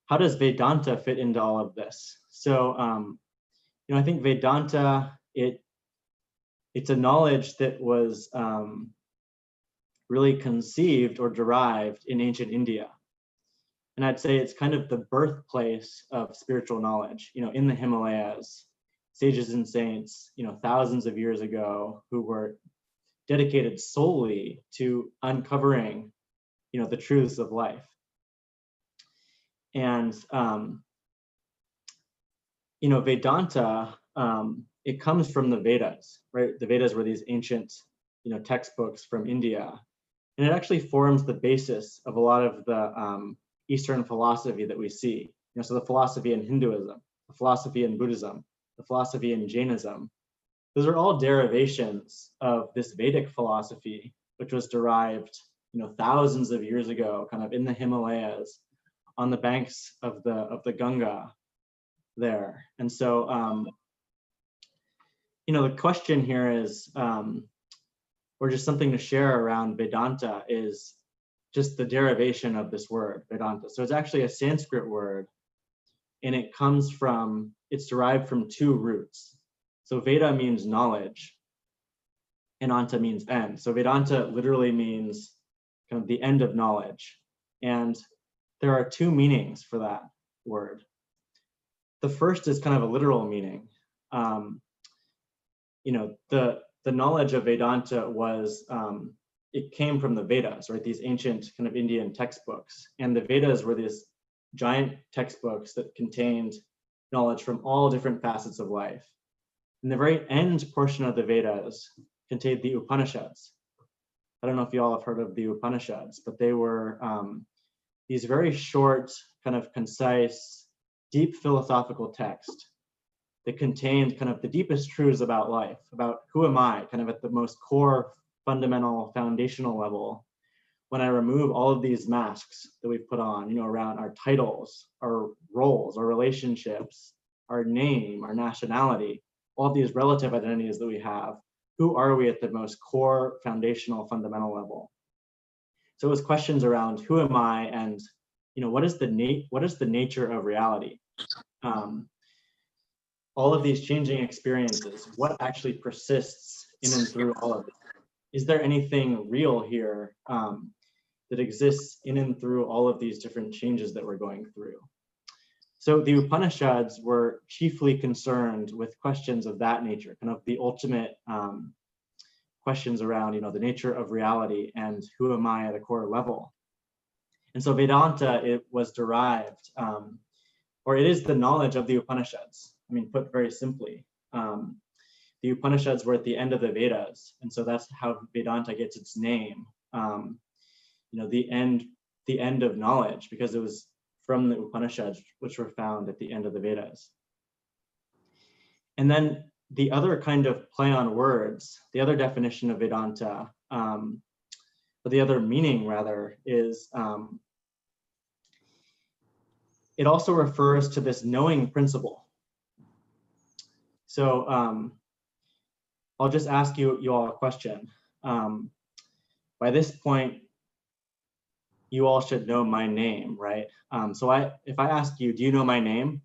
how does Vedanta fit into all of this? So, I think Vedanta, it's a knowledge that was really conceived or derived in ancient India. And I'd say it's kind of the birthplace of spiritual knowledge, in the Himalayas, sages and saints, thousands of years ago, who were dedicated solely to uncovering, the truths of life. And, Vedanta, it comes from the Vedas, right? The Vedas were these ancient, textbooks from India. And it actually forms the basis of a lot of the Eastern philosophy that we see. So the philosophy in Hinduism, the philosophy in Buddhism, the philosophy in Jainism, those are all derivations of this Vedic philosophy, which was derived, thousands of years ago, kind of in the Himalayas, on the banks of the Ganga there. And so, the question here is, or just something to share around Vedanta, is just the derivation of this word, Vedanta. So it's actually a Sanskrit word, and it's derived from two roots. So Veda means knowledge, and Anta means end. So Vedanta literally means kind of the end of knowledge. And there are two meanings for that word. The first is kind of a literal meaning. The knowledge of Vedanta was, it came from the Vedas, right? These ancient kind of Indian textbooks. And the Vedas were these giant textbooks that contained knowledge from all different facets of life. And the very end portion of the Vedas contained the Upanishads. I don't know if you all have heard of the Upanishads, but they were these very short, kind of concise, deep philosophical texts that contained kind of the deepest truths about life, about who am I, kind of at the most core, fundamental, foundational level. When I remove all of these masks that we've put on, around our titles, our roles, our relationships, our name, our nationality, all these relative identities that we have, who are we at the most core, foundational, fundamental level? So it was questions around who am I, and what is the nature of reality? All of these changing experiences, what actually persists in and through all of it? Is there anything real here that exists in and through all of these different changes that we're going through? So the Upanishads were chiefly concerned with questions of that nature, kind of the ultimate questions around, the nature of reality and who am I at a core level. And so Vedanta, it was derived, or it is the knowledge of the Upanishads. I mean, put very simply, the Upanishads were at the end of the Vedas, and so that's how Vedanta gets its name. The end of knowledge, because it was from the Upanishads, which were found at the end of the Vedas. And then the other kind of play on words, the other definition of Vedanta, or the other meaning rather, is it also refers to this knowing principle. So I'll just ask you all a question. By this point, you all should know my name, right? So if I ask you, do you know my name?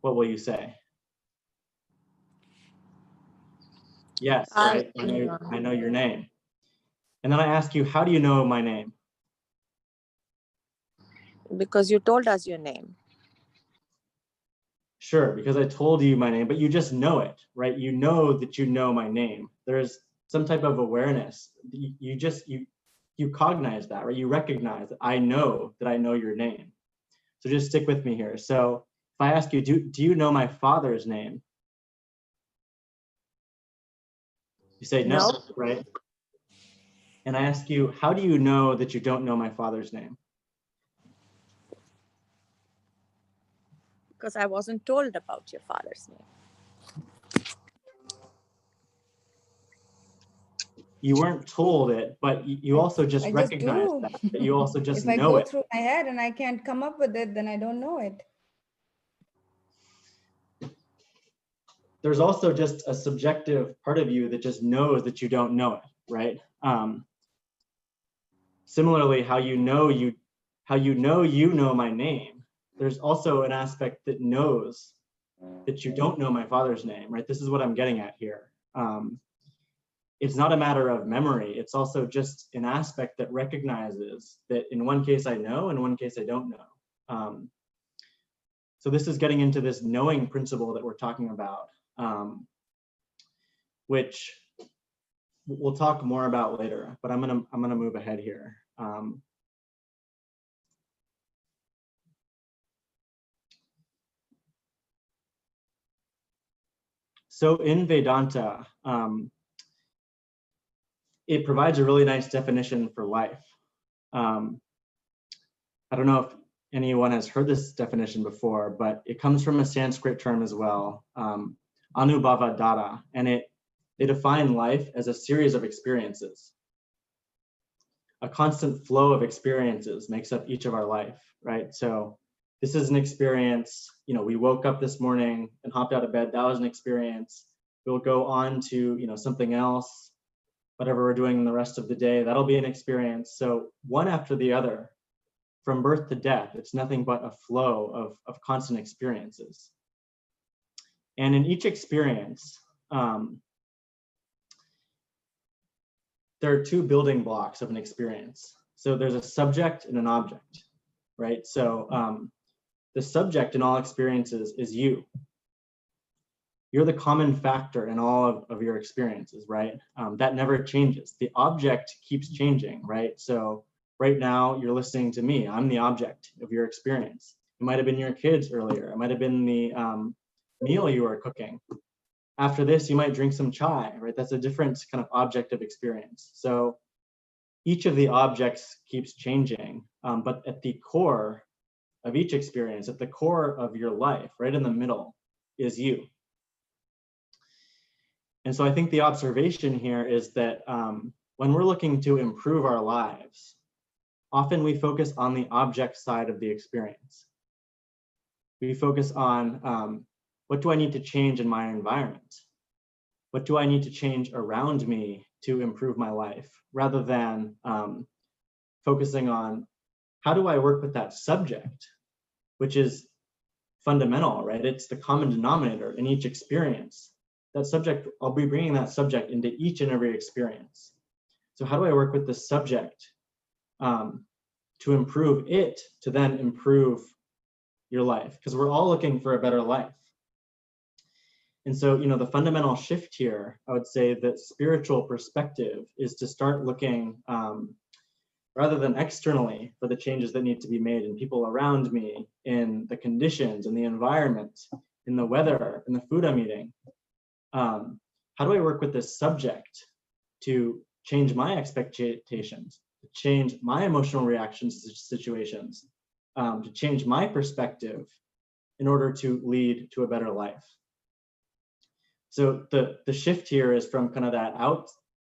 What will you say? Yes, right? I know your name. And then I ask you, how do you know my name? Because you told us your name. Sure, because I told you my name, but you just know it, right? You know that you know my name. There's some type of awareness. You cognize that, right? You recognize that I know your name. So just stick with me here. So if I ask you, do you know my father's name? You say no, right? And I ask you, how do you know that you don't know my father's name? Because I wasn't told about your father's name. You weren't told it, but you also just recognize that. You also just know it. If I go through my head and I can't come up with it, then I don't know it. There's also just a subjective part of you that just knows that you don't know it, right? Similarly, how you know my name, there's also an aspect that knows that you don't know my father's name, right? This is what I'm getting at here. It's not a matter of memory. It's also just an aspect that recognizes that in one case I know, in one case I don't know. So this is getting into this knowing principle that we're talking about, which we'll talk more about later, but I'm gonna move ahead here. So in Vedanta, it provides a really nice definition for life. I don't know if anyone has heard this definition before, but it comes from a Sanskrit term as well, anubhava data, and they define life as a series of experiences. A constant flow of experiences makes up each of our life, right? So this is an experience, we woke up this morning and hopped out of bed, that was an experience. We'll go on to, something else, whatever we're doing the rest of the day, that'll be an experience. So one after the other, from birth to death, it's nothing but a flow of constant experiences. And in each experience, there are two building blocks of an experience. So there's a subject and an object, right? So the subject in all experiences is you. You're the common factor in all of your experiences, right? That never changes. The object keeps changing, right? So right now you're listening to me. I'm the object of your experience. It might have been your kids earlier. It might have been the meal you were cooking. after this, you might drink some chai, right? That's a different kind of objective experience. So each of the objects keeps changing, but at the core of each experience, at the core of your life, right in the middle, is you. And so I think the observation here is that when we're looking to improve our lives, often we focus on the object side of the experience. We focus on what do I need to change in my environment? What do I need to change around me to improve my life? Rather than focusing on how do I work with that subject, which is fundamental, right? It's the common denominator in each experience. That subject, I'll be bringing that subject into each and every experience. So how do I work with the subject to improve it, to then improve your life? Because we're all looking for a better life. And so, the fundamental shift here, I would say that spiritual perspective is to start looking rather than externally for the changes that need to be made in people around me, in the conditions, in the environment, in the weather, in the food I'm eating. How do I work with this subject to change my expectations, to change my emotional reactions to situations, to change my perspective in order to lead to a better life? So the shift here is from kind of that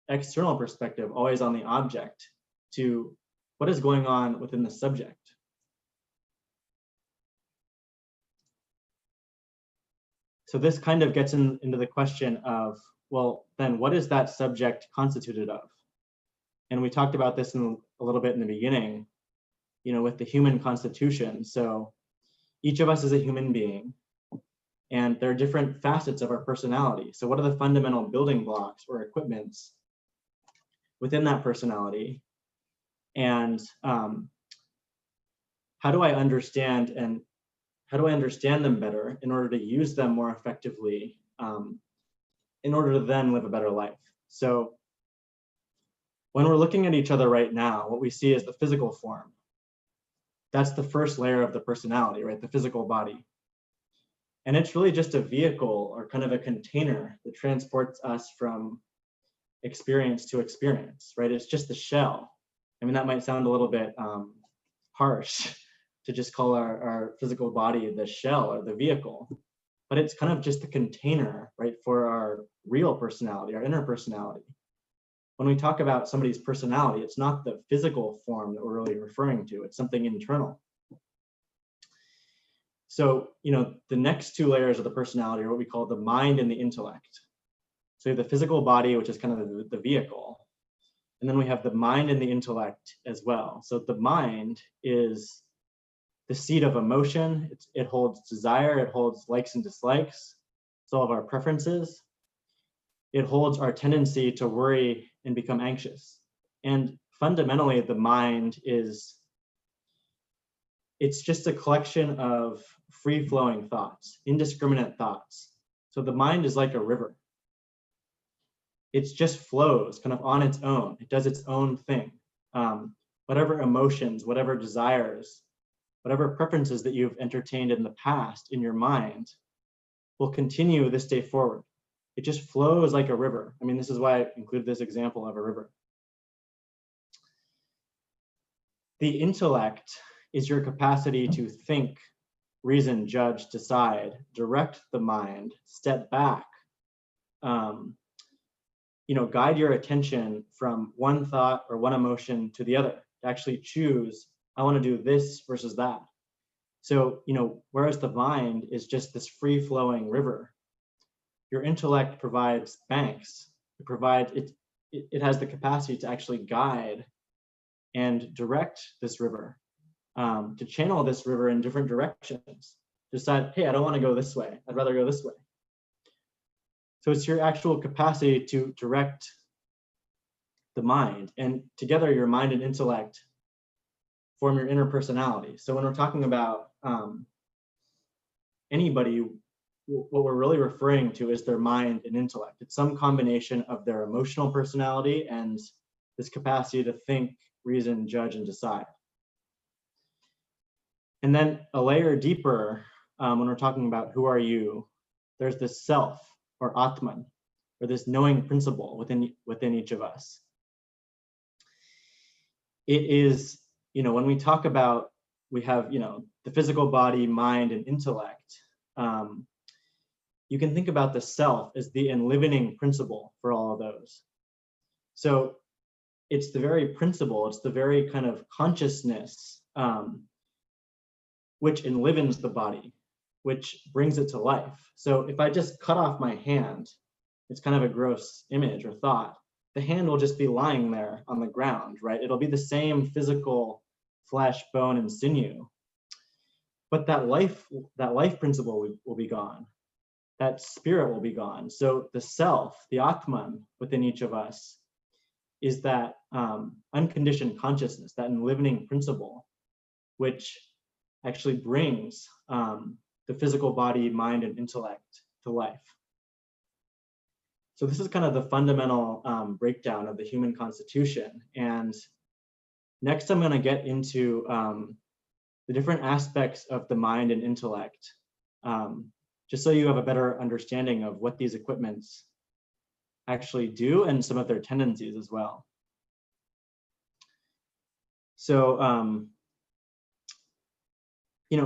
external perspective, always on the object, to what is going on within the subject. So this kind of gets into the question of, well, then what is that subject constituted of? And we talked about this a little bit in the beginning, with the human constitution. So each of us is a human being, and there are different facets of our personality. So what are the fundamental building blocks or equipments within that personality? And how do I understand them better in order to use them more effectively, in order to then live a better life? So when we're looking at each other right now, what we see is the physical form. That's the first layer of the personality, right? The physical body. And it's really just a vehicle or kind of a container that transports us from experience to experience, right? It's just the shell. I mean, that might sound a little bit harsh to just call our physical body the shell or the vehicle, but it's kind of just the container, right, for our real personality, our inner personality. When we talk about somebody's personality, it's not the physical form that we're really referring to, it's something internal. So, the next two layers of the personality are what we call the mind and the intellect. So the physical body, which is kind of the vehicle, and then we have the mind and the intellect as well. So the mind is the seat of emotion. It holds desire, it holds likes and dislikes. It's all of our preferences. It holds our tendency to worry and become anxious. And fundamentally, the mind it's just a collection of free-flowing thoughts, indiscriminate thoughts. So the mind is like a river. It just flows kind of on its own. It does its own thing. Whatever emotions, whatever desires, whatever preferences that you've entertained in the past in your mind will continue this day forward. It just flows like a river. I mean, this is why I included this example of a river. The intellect is your capacity to think, reason, judge, decide, direct the mind, step back, guide your attention from one thought or one emotion to the other, to actually choose, I want to do this versus that. So, whereas the mind is just this free-flowing river, your intellect provides banks. It has the capacity to actually guide and direct this river, to channel this river in different directions. Decide, hey, I don't want to go this way. I'd rather go this way. So it's your actual capacity to direct the mind, and together your mind and intellect form your inner personality. So when we're talking about anybody, what we're really referring to is their mind and intellect. It's some combination of their emotional personality and this capacity to think, reason, judge, and decide. And then a layer deeper, when we're talking about who are you, there's this self. or Atman, or this knowing principle within each of us. It is, when we talk about, we have, the physical body, mind, and intellect. You can think about the self as the enlivening principle for all of those. So it's the very principle, it's the very kind of consciousness which enlivens the body, which brings it to life. So if I just cut off my hand, it's kind of a gross image or thought. The hand will just be lying there on the ground, right? It'll be the same physical flesh, bone, and sinew. But that life principle will be gone. That spirit will be gone. So the self, the Atman within each of us, is that unconditioned consciousness, that enlivening principle, which actually brings the physical body, mind, and intellect to life. So this is kind of the fundamental breakdown of the human constitution. And next I'm going to get into the different aspects of the mind and intellect, just so you have a better understanding of what these equipments actually do and some of their tendencies as well. So,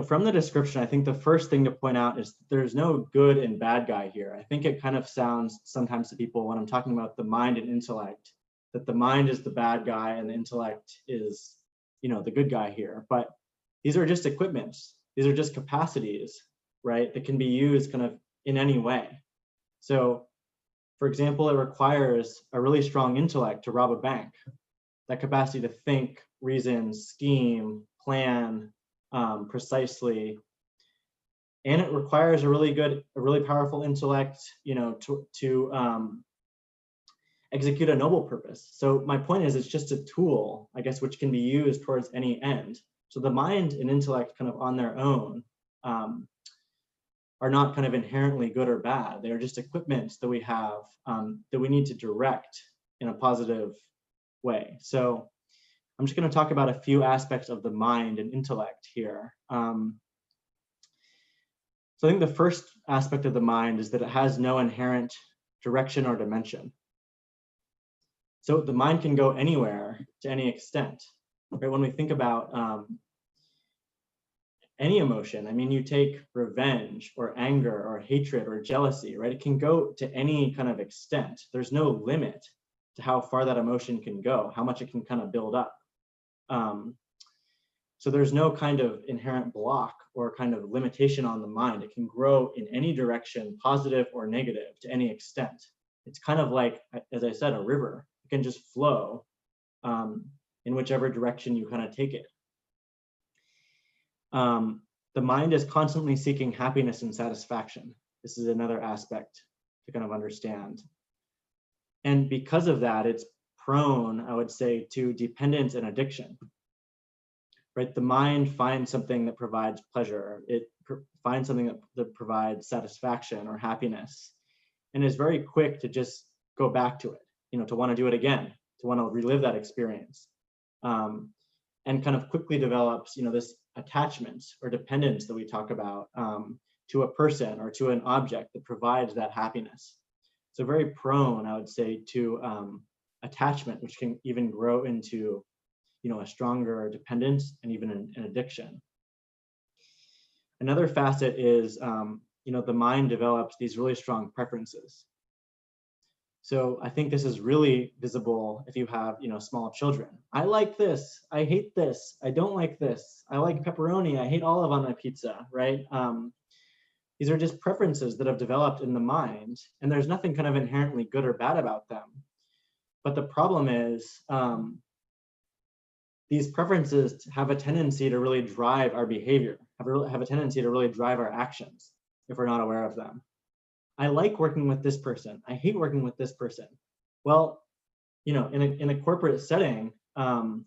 from the description, I think the first thing to point out is there's no good and bad guy here. I think it kind of sounds sometimes to people when I'm talking about the mind and intellect, that the mind is the bad guy and the intellect is, the good guy here. But these are just equipments. These are just capacities, right, that can be used kind of in any way. So, for example, it requires a really strong intellect to rob a bank. That capacity to think, reason, scheme, plan precisely. And it requires a really powerful intellect, to execute a noble purpose. So my point is, it's just a tool, I guess, which can be used towards any end. So the mind and intellect kind of on their own are not kind of inherently good or bad. They're just equipments that we have that we need to direct in a positive way. So I'm just going to talk about a few aspects of the mind and intellect here. So I think the first aspect of the mind is that it has no inherent direction or dimension. So the mind can go anywhere to any extent. Right? When we think about any emotion, I mean, you take revenge or anger or hatred or jealousy, right? It can go to any kind of extent. There's no limit to how far that emotion can go, how much it can kind of build up. So there's no kind of inherent block or kind of limitation on the mind. It can grow in any direction, positive or negative, to any extent. It's kind of like, as I said, a river. It can just flow in whichever direction you kind of take it. The mind is constantly seeking happiness and satisfaction. This is another aspect to kind of understand. And because of that, it's prone, I would say, to dependence and addiction. Right? The mind finds something that provides pleasure. It finds something that provides satisfaction or happiness, and is very quick to just go back to it, to want to do it again, to want to relive that experience, and kind of quickly develops, this attachment or dependence that we talk about to a person or to an object that provides that happiness. So very prone, I would say, to attachment, which can even grow into, a stronger dependence and even an addiction. Another facet is, the mind develops these really strong preferences. So I think this is really visible if you have, small children. I like this, I hate this, I don't like this, I like pepperoni, I hate olive on my pizza, right? These are just preferences that have developed in the mind, and there's nothing kind of inherently good or bad about them. But the problem is, these preferences have a tendency to really drive our behavior, have a tendency to really drive our actions if we're not aware of them. I like working with this person. I hate working with this person. Well, in a corporate setting, the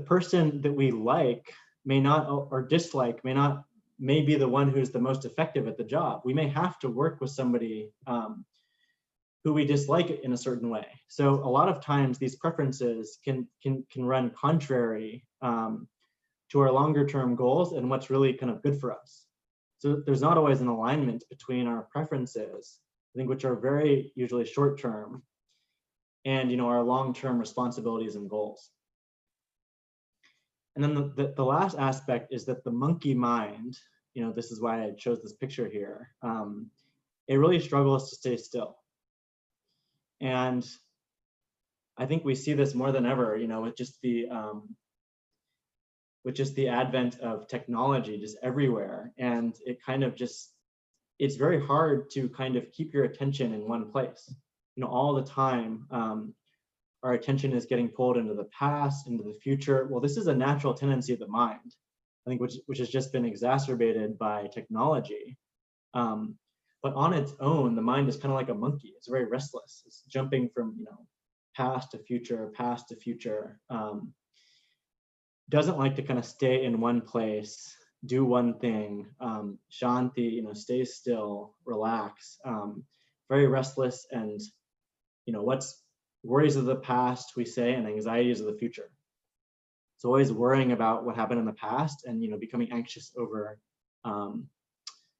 person that we like may not, or dislike may be the one who's the most effective at the job. We may have to work with somebody who we dislike in a certain way. So a lot of times these preferences can run contrary to our longer term goals and what's really kind of good for us. So there's not always an alignment between our preferences, I think, which are very usually short-term, and, you know, our long-term responsibilities and goals. And then the last aspect is that the monkey mind, you know, this is why I chose this picture here, it really struggles to stay still. And I think we see this more than ever, you know, with just the advent of technology just everywhere. And it kind of just, it's very hard to kind of keep your attention in one place. You know, all the time, our attention is getting pulled into the past, into the future. Well, this is a natural tendency of the mind, I think, which has just been exacerbated by technology. But on its own, the mind is kind of like a monkey. It's very restless. It's jumping from, you know, past to future, past to future. Doesn't like to kind of stay in one place, do one thing, shanti, you know, stay still, relax, very restless, and, you know, what's worries of the past, we say, and anxieties of the future. It's always worrying about what happened in the past and, you know, becoming anxious over kind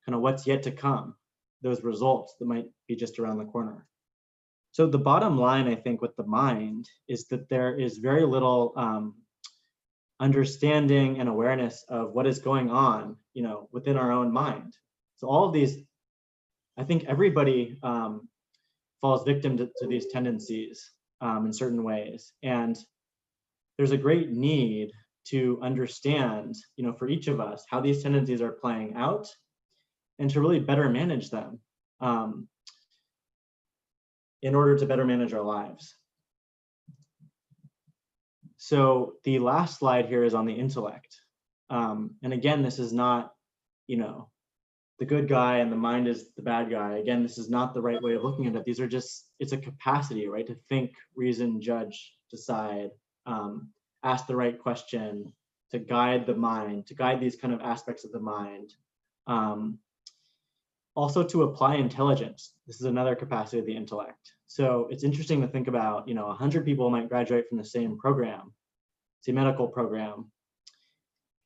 of what's yet to come, those results that might be just around the corner. So the bottom line, I think, with the mind is that there is very little understanding and awareness of what is going on, you know, within our own mind. So all of these, I think everybody falls victim to these tendencies in certain ways. And there's a great need to understand, you know, for each of us, how these tendencies are playing out and to really better manage them in order to better manage our lives. So the last slide here is on the intellect. And again, this is not, you know, the good guy and the mind is the bad guy. Again, this is not the right way of looking at it. These are just, it's a capacity, right? To think, reason, judge, decide, ask the right question, to guide the mind, to guide these kind of aspects of the mind. Also to apply intelligence. This is another capacity of the intellect. So it's interesting to think about, you know, 100 people might graduate from the same program, say medical program,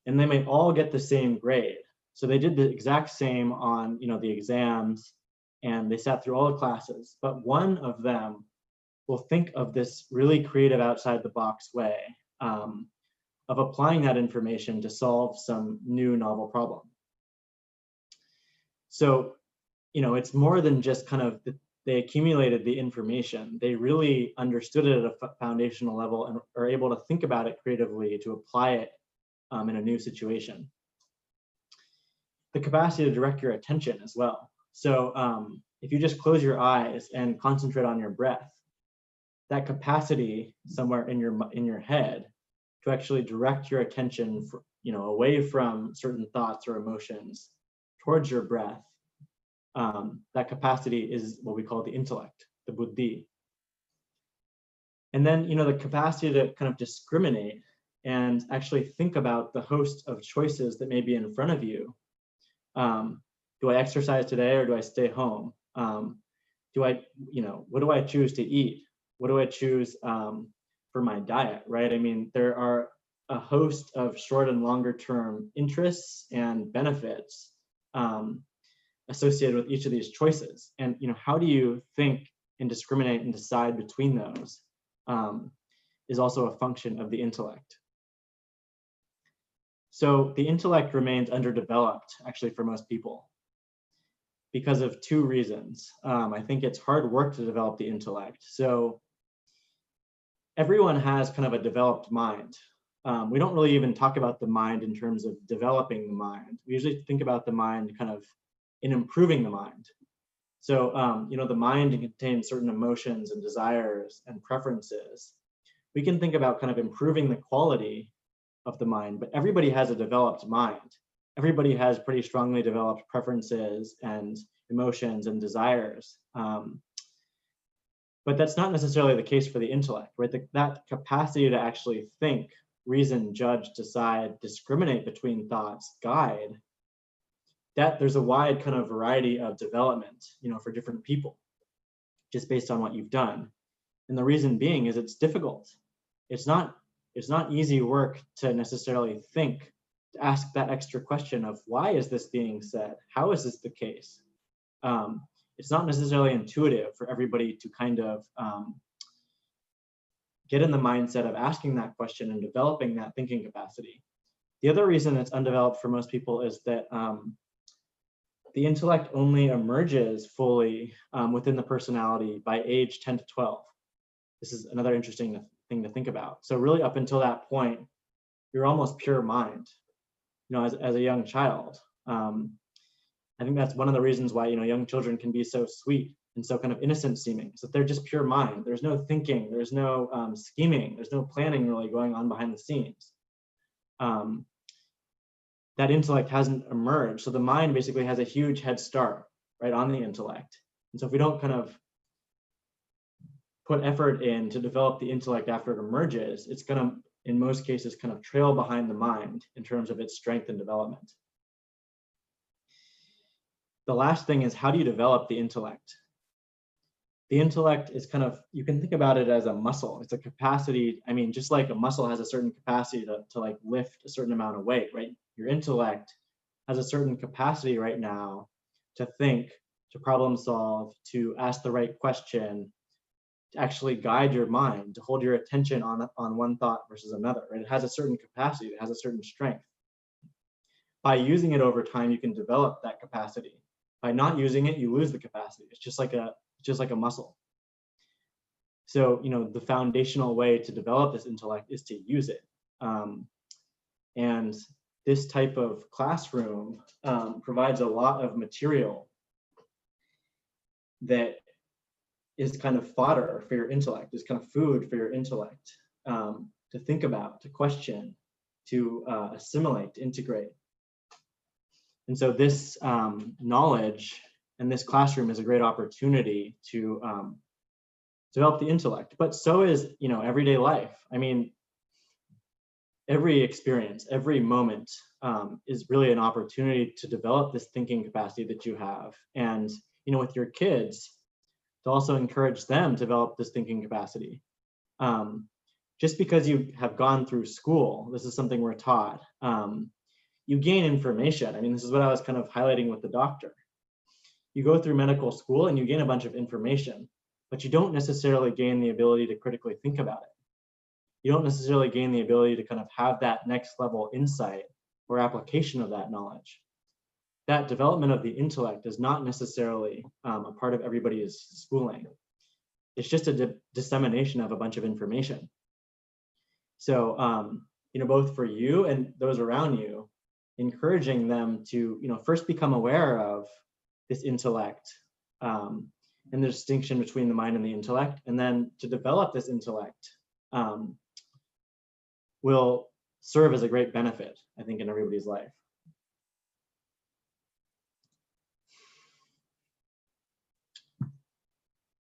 and they may all get the same grade. So they did the exact same on, you know, the exams, and they sat through all the classes, but one of them will think of this really creative outside the box way of applying that information to solve some new novel problem. So, you know, it's more than just kind of they accumulated the information. They really understood it at a foundational level and are able to think about it creatively to apply it in a new situation. The capacity to direct your attention as well. So if you just close your eyes and concentrate on your breath, that capacity somewhere in your head to actually direct your attention, you know, away from certain thoughts or emotions towards your breath, that capacity is what we call the intellect, the buddhi. And then, you know, the capacity to kind of discriminate and actually think about the host of choices that may be in front of you. Do I exercise today or do I stay home? Do I, you know, what do I choose to eat? What do I choose for my diet, right? I mean, there are a host of short and longer term interests and benefits associated with each of these choices. And, you know, how do you think and discriminate and decide between those is also a function of the intellect. So the intellect remains underdeveloped, actually, for most people because of two reasons. I think it's hard work to develop the intellect. So everyone has kind of a developed mind. We don't really even talk about the mind in terms of developing the mind. We usually think about the mind kind of in improving the mind. So, you know, the mind contains certain emotions and desires and preferences. We can think about kind of improving the quality of the mind, but everybody has a developed mind. Everybody has pretty strongly developed preferences and emotions and desires. But that's not necessarily the case for the intellect, right? That capacity to actually think, reason, judge, decide, discriminate between thoughts, guide, that there's a wide kind of variety of development, you know, for different people, just based on what you've done. And the reason being is it's difficult. It's not easy work to necessarily think ask that extra question of why is this being said? How is this the case? It's not necessarily intuitive for everybody to kind of get in the mindset of asking that question and developing that thinking capacity. The other reason it's undeveloped for most people is that the intellect only emerges fully within the personality by age 10 to 12. This is another interesting thing to think about. So really up until that point, you're almost pure mind, you know, as a young child. I think that's one of the reasons why, you know, young children can be so sweet and so kind of innocent seeming, so they're just pure mind. There's no thinking, there's no scheming, there's no planning really going on behind the scenes. That intellect hasn't emerged. So the mind basically has a huge head start right on the intellect. And so if we don't kind of put effort in to develop the intellect after it emerges, it's going to, in most cases, kind of trail behind the mind in terms of its strength and development. The last thing is, how do you develop the intellect? The intellect is kind of, you can think about it as a muscle. It's a capacity. I mean, just like a muscle has a certain capacity to like lift a certain amount of weight, right? Your intellect has a certain capacity right now to think, to problem solve, to ask the right question, to actually guide your mind, to hold your attention on one thought versus another, right? It has a certain capacity, it has a certain strength. By using it over time, you can develop that capacity. By not using it, you lose the capacity. It's just like a muscle. So, you know, the foundational way to develop this intellect is to use it. And this type of classroom provides a lot of material that is kind of fodder for your intellect, is kind of food for your intellect to think about, to question, to assimilate, to integrate. And so this knowledge and this classroom is a great opportunity to develop the intellect, but so is, you know, everyday life. I mean, every experience, every moment is really an opportunity to develop this thinking capacity that you have. And, you know, with your kids, to also encourage them to develop this thinking capacity. Just because you have gone through school, this is something we're taught, you gain information. I mean, this is what I was kind of highlighting with the doctor. You go through medical school and you gain a bunch of information, but you don't necessarily gain the ability to critically think about it. You don't necessarily gain the ability to kind of have that next level insight or application of that knowledge. That development of the intellect is not necessarily a part of everybody's schooling. It's just a dissemination of a bunch of information. So, you know, both for you and those around you, encouraging them to, you know, first become aware of this intellect and the distinction between the mind and the intellect, and then to develop this intellect will serve as a great benefit, I think, in everybody's life.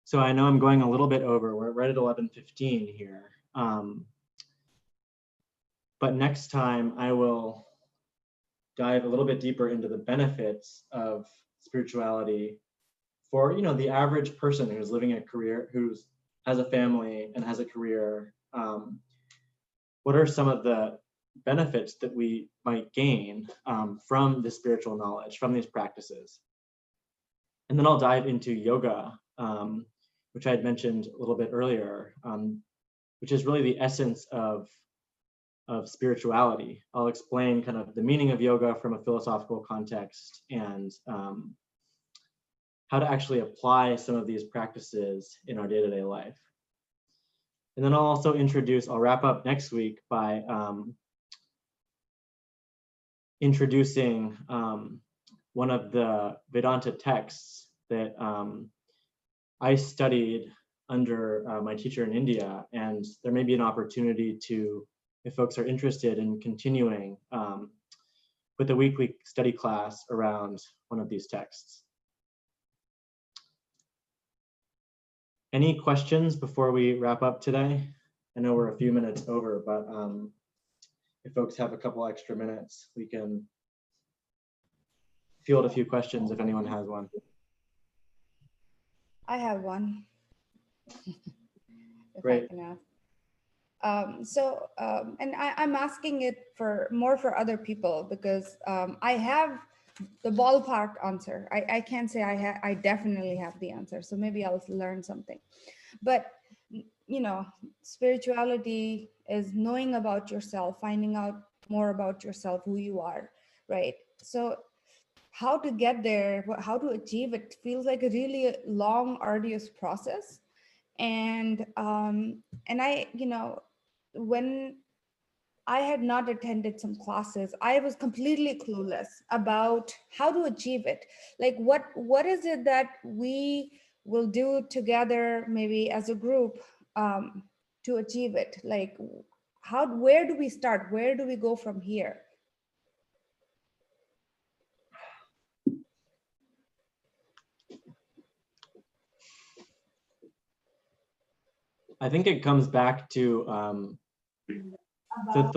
So I know I'm going a little bit over. We're right at 11:15 here. But next time I will dive a little bit deeper into the benefits of spirituality for, you know, the average person who's living a career, who's has a family and has a career. What are some of the benefits that we might gain from this spiritual knowledge, from these practices? And then I'll dive into yoga, which I had mentioned a little bit earlier, which is really the essence of spirituality. I'll explain kind of the meaning of yoga from a philosophical context and how to actually apply some of these practices in our day-to-day life. And then I'll wrap up next week by introducing one of the Vedanta texts that I studied under my teacher in India, and there may be an opportunity to, if folks are interested in continuing with a weekly study class around one of these texts. Any questions before we wrap up today? I know we're a few minutes over, but if folks have a couple extra minutes, we can field a few questions if anyone has one. I have one. Great. If I can And I'm asking it for more for other people because I have the ballpark answer. I can't say I definitely have the answer. So maybe I'll learn something. But you know, spirituality is knowing about yourself, finding out more about yourself, who you are, right? So how to get there, how to achieve it feels like a really long, arduous process. And I, you know, when I had not attended some classes, I was completely clueless about how to achieve it. Like what is it that we will do together, maybe as a group, to achieve it? Like where do we start? Where do we go from here? I think it comes back to the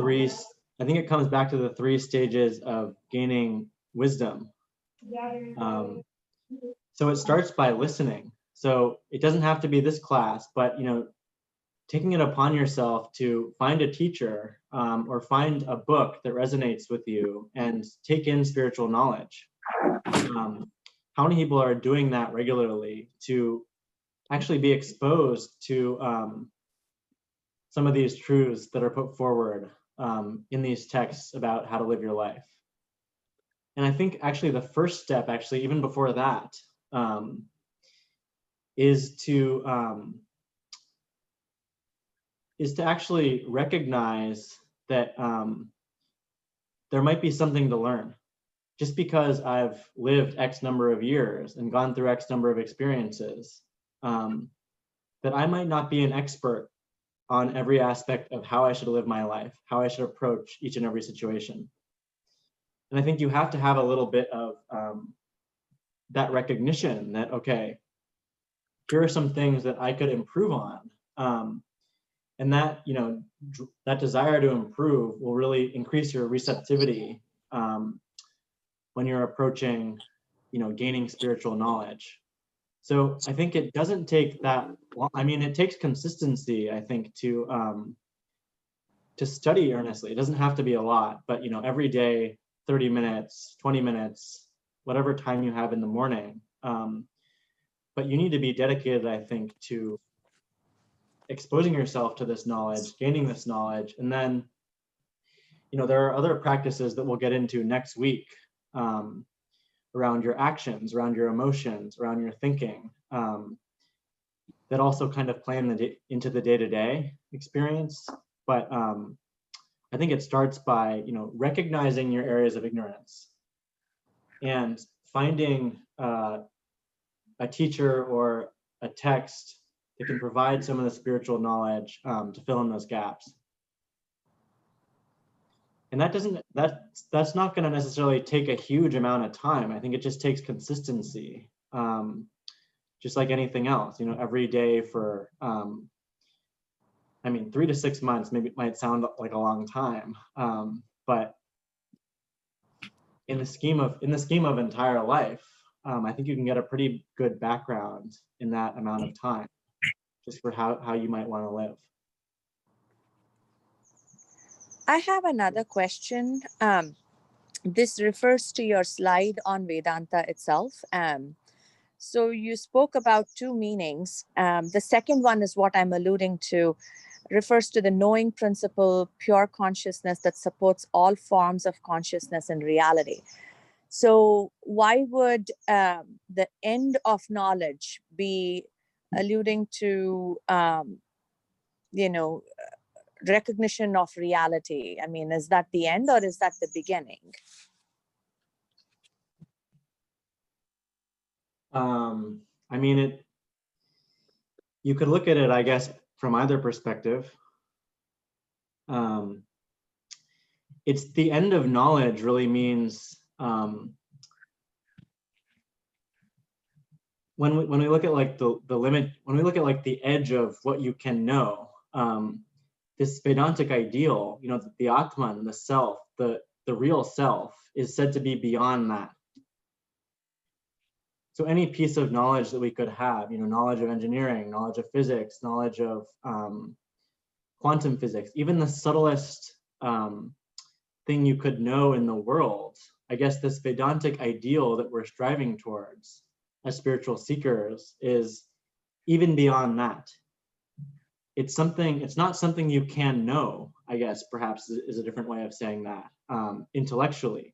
three stages of gaining wisdom. So it starts by listening. So it doesn't have to be this class, but you know, taking it upon yourself to find a teacher or find a book that resonates with you and take in spiritual knowledge. How many people are doing that regularly to actually be exposed to some of these truths that are put forward in these texts about how to live your life? And I think actually the first step, actually even before that, is to actually recognize that there might be something to learn. Just because I've lived X number of years and gone through X number of experiences, that I might not be an expert on every aspect of how I should live my life, how I should approach each and every situation. And I think you have to have a little bit of that recognition that, okay, here are some things that I could improve on. And that, you know, that desire to improve will really increase your receptivity when you're approaching, you know, gaining spiritual knowledge. So I think it doesn't take that long. I mean, it takes consistency, I think, to study earnestly. It doesn't have to be a lot, but you know, every day, 30 minutes, 20 minutes, whatever time you have in the morning. But you need to be dedicated, I think, to exposing yourself to this knowledge, gaining this knowledge, and then, you know, there are other practices that we'll get into next week around your actions, around your emotions, around your thinking, that also kind of play into the day-to-day experience. But I think it starts by, you know, recognizing your areas of ignorance and finding a teacher or a text that can provide some of the spiritual knowledge to fill in those gaps. And that's not going to necessarily take a huge amount of time. I think it just takes consistency, just like anything else. You know, every day for, I mean, 3 to 6 months, maybe it might sound like a long time, but in the scheme of entire life, I think you can get a pretty good background in that amount of time, just for how you might want to live. I have another question. This refers to your slide on Vedanta itself. So you spoke about two meanings. The second one is what I'm alluding to, refers to the knowing principle, pure consciousness that supports all forms of consciousness and reality. So why would the end of knowledge be alluding to, you know, recognition of reality? I mean, is that the end or is that the beginning? I mean, you could look at it, I guess, from either perspective. It's the end of knowledge really means when we look at like the limit, when we look at like the edge of what you can know, this Vedantic ideal, you know, the Atman, the self, the real self, is said to be beyond that. So any piece of knowledge that we could have, you know, knowledge of engineering, knowledge of physics, knowledge of quantum physics, even the subtlest thing you could know in the world. I guess this Vedantic ideal that we're striving towards as spiritual seekers is even beyond that. It's not something you can know, I guess, perhaps is a different way of saying that, intellectually.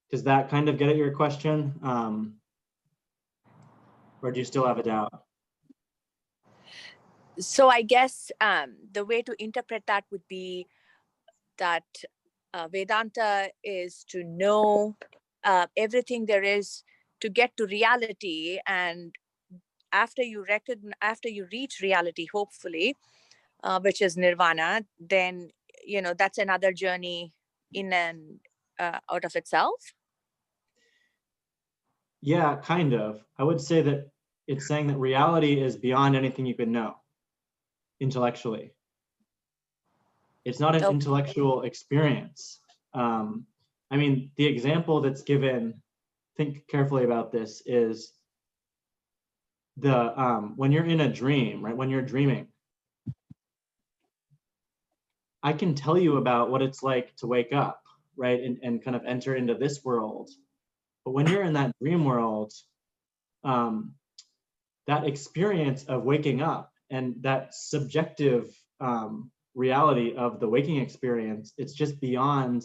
Does that kind of get at your question? Or do you still have a doubt? So I guess the way to interpret that would be that Vedanta is to know everything there is to get to reality, and after you reach reality, hopefully, which is nirvana, then that's another journey in and out of itself. Yeah, kind of. I would say that it's saying that reality is beyond anything you could know intellectually. It's not an intellectual experience. I mean, the example that's given, think carefully about this, is when you're in a dream, right? When you're dreaming, I can tell you about what it's like to wake up, right? And kind of enter into this world. But when you're in that dream world, that experience of waking up and that subjective reality of the waking experience, it's just beyond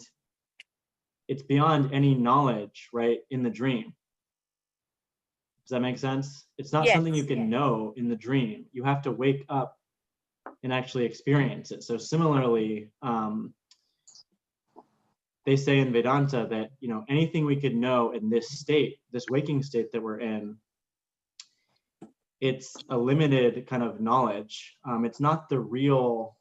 any knowledge, right, in the dream. Does that make sense? It's not something you can know in the dream. You have to wake up and actually experience it. So similarly, they say in Vedanta that, anything we could know in this state, this waking state that we're in, it's a limited kind of knowledge. It's not the real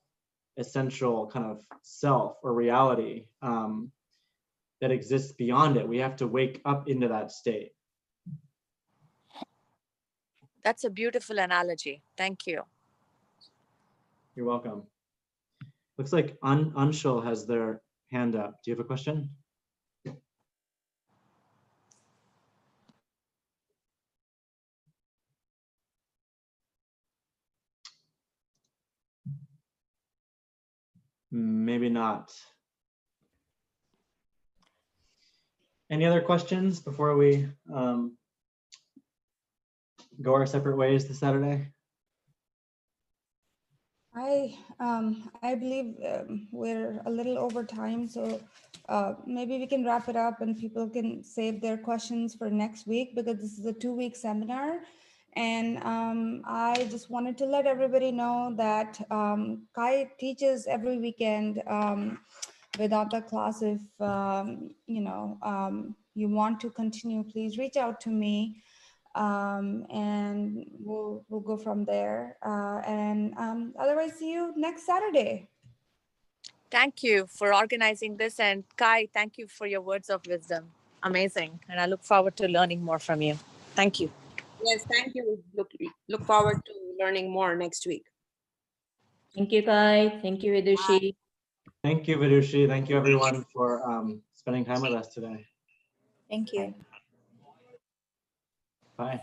essential kind of self or reality that exists beyond it. We have to wake up into that state. That's a beautiful analogy. Thank you. You're welcome. Looks like Anshul has their hand up. Do you have a question? Maybe not. Any other questions before we go our separate ways this Saturday? I believe we're a little over time, so maybe we can wrap it up and people can save their questions for next week, because this is a 2-week seminar. And I just wanted to let everybody know that Kai teaches every weekend Vedanta class. If you want to continue, please reach out to me. And we'll go from there. Otherwise, see you next Saturday. Thank you for organizing this, and Kai, thank you for your words of wisdom. Amazing, and I look forward to learning more from you. Thank you. Yes, thank you. Look forward to learning more next week. Thank you, Kai. Thank you, Vidushi. Thank you, Vidushi. Thank you, everyone, for spending time with us today. Thank you. Bye.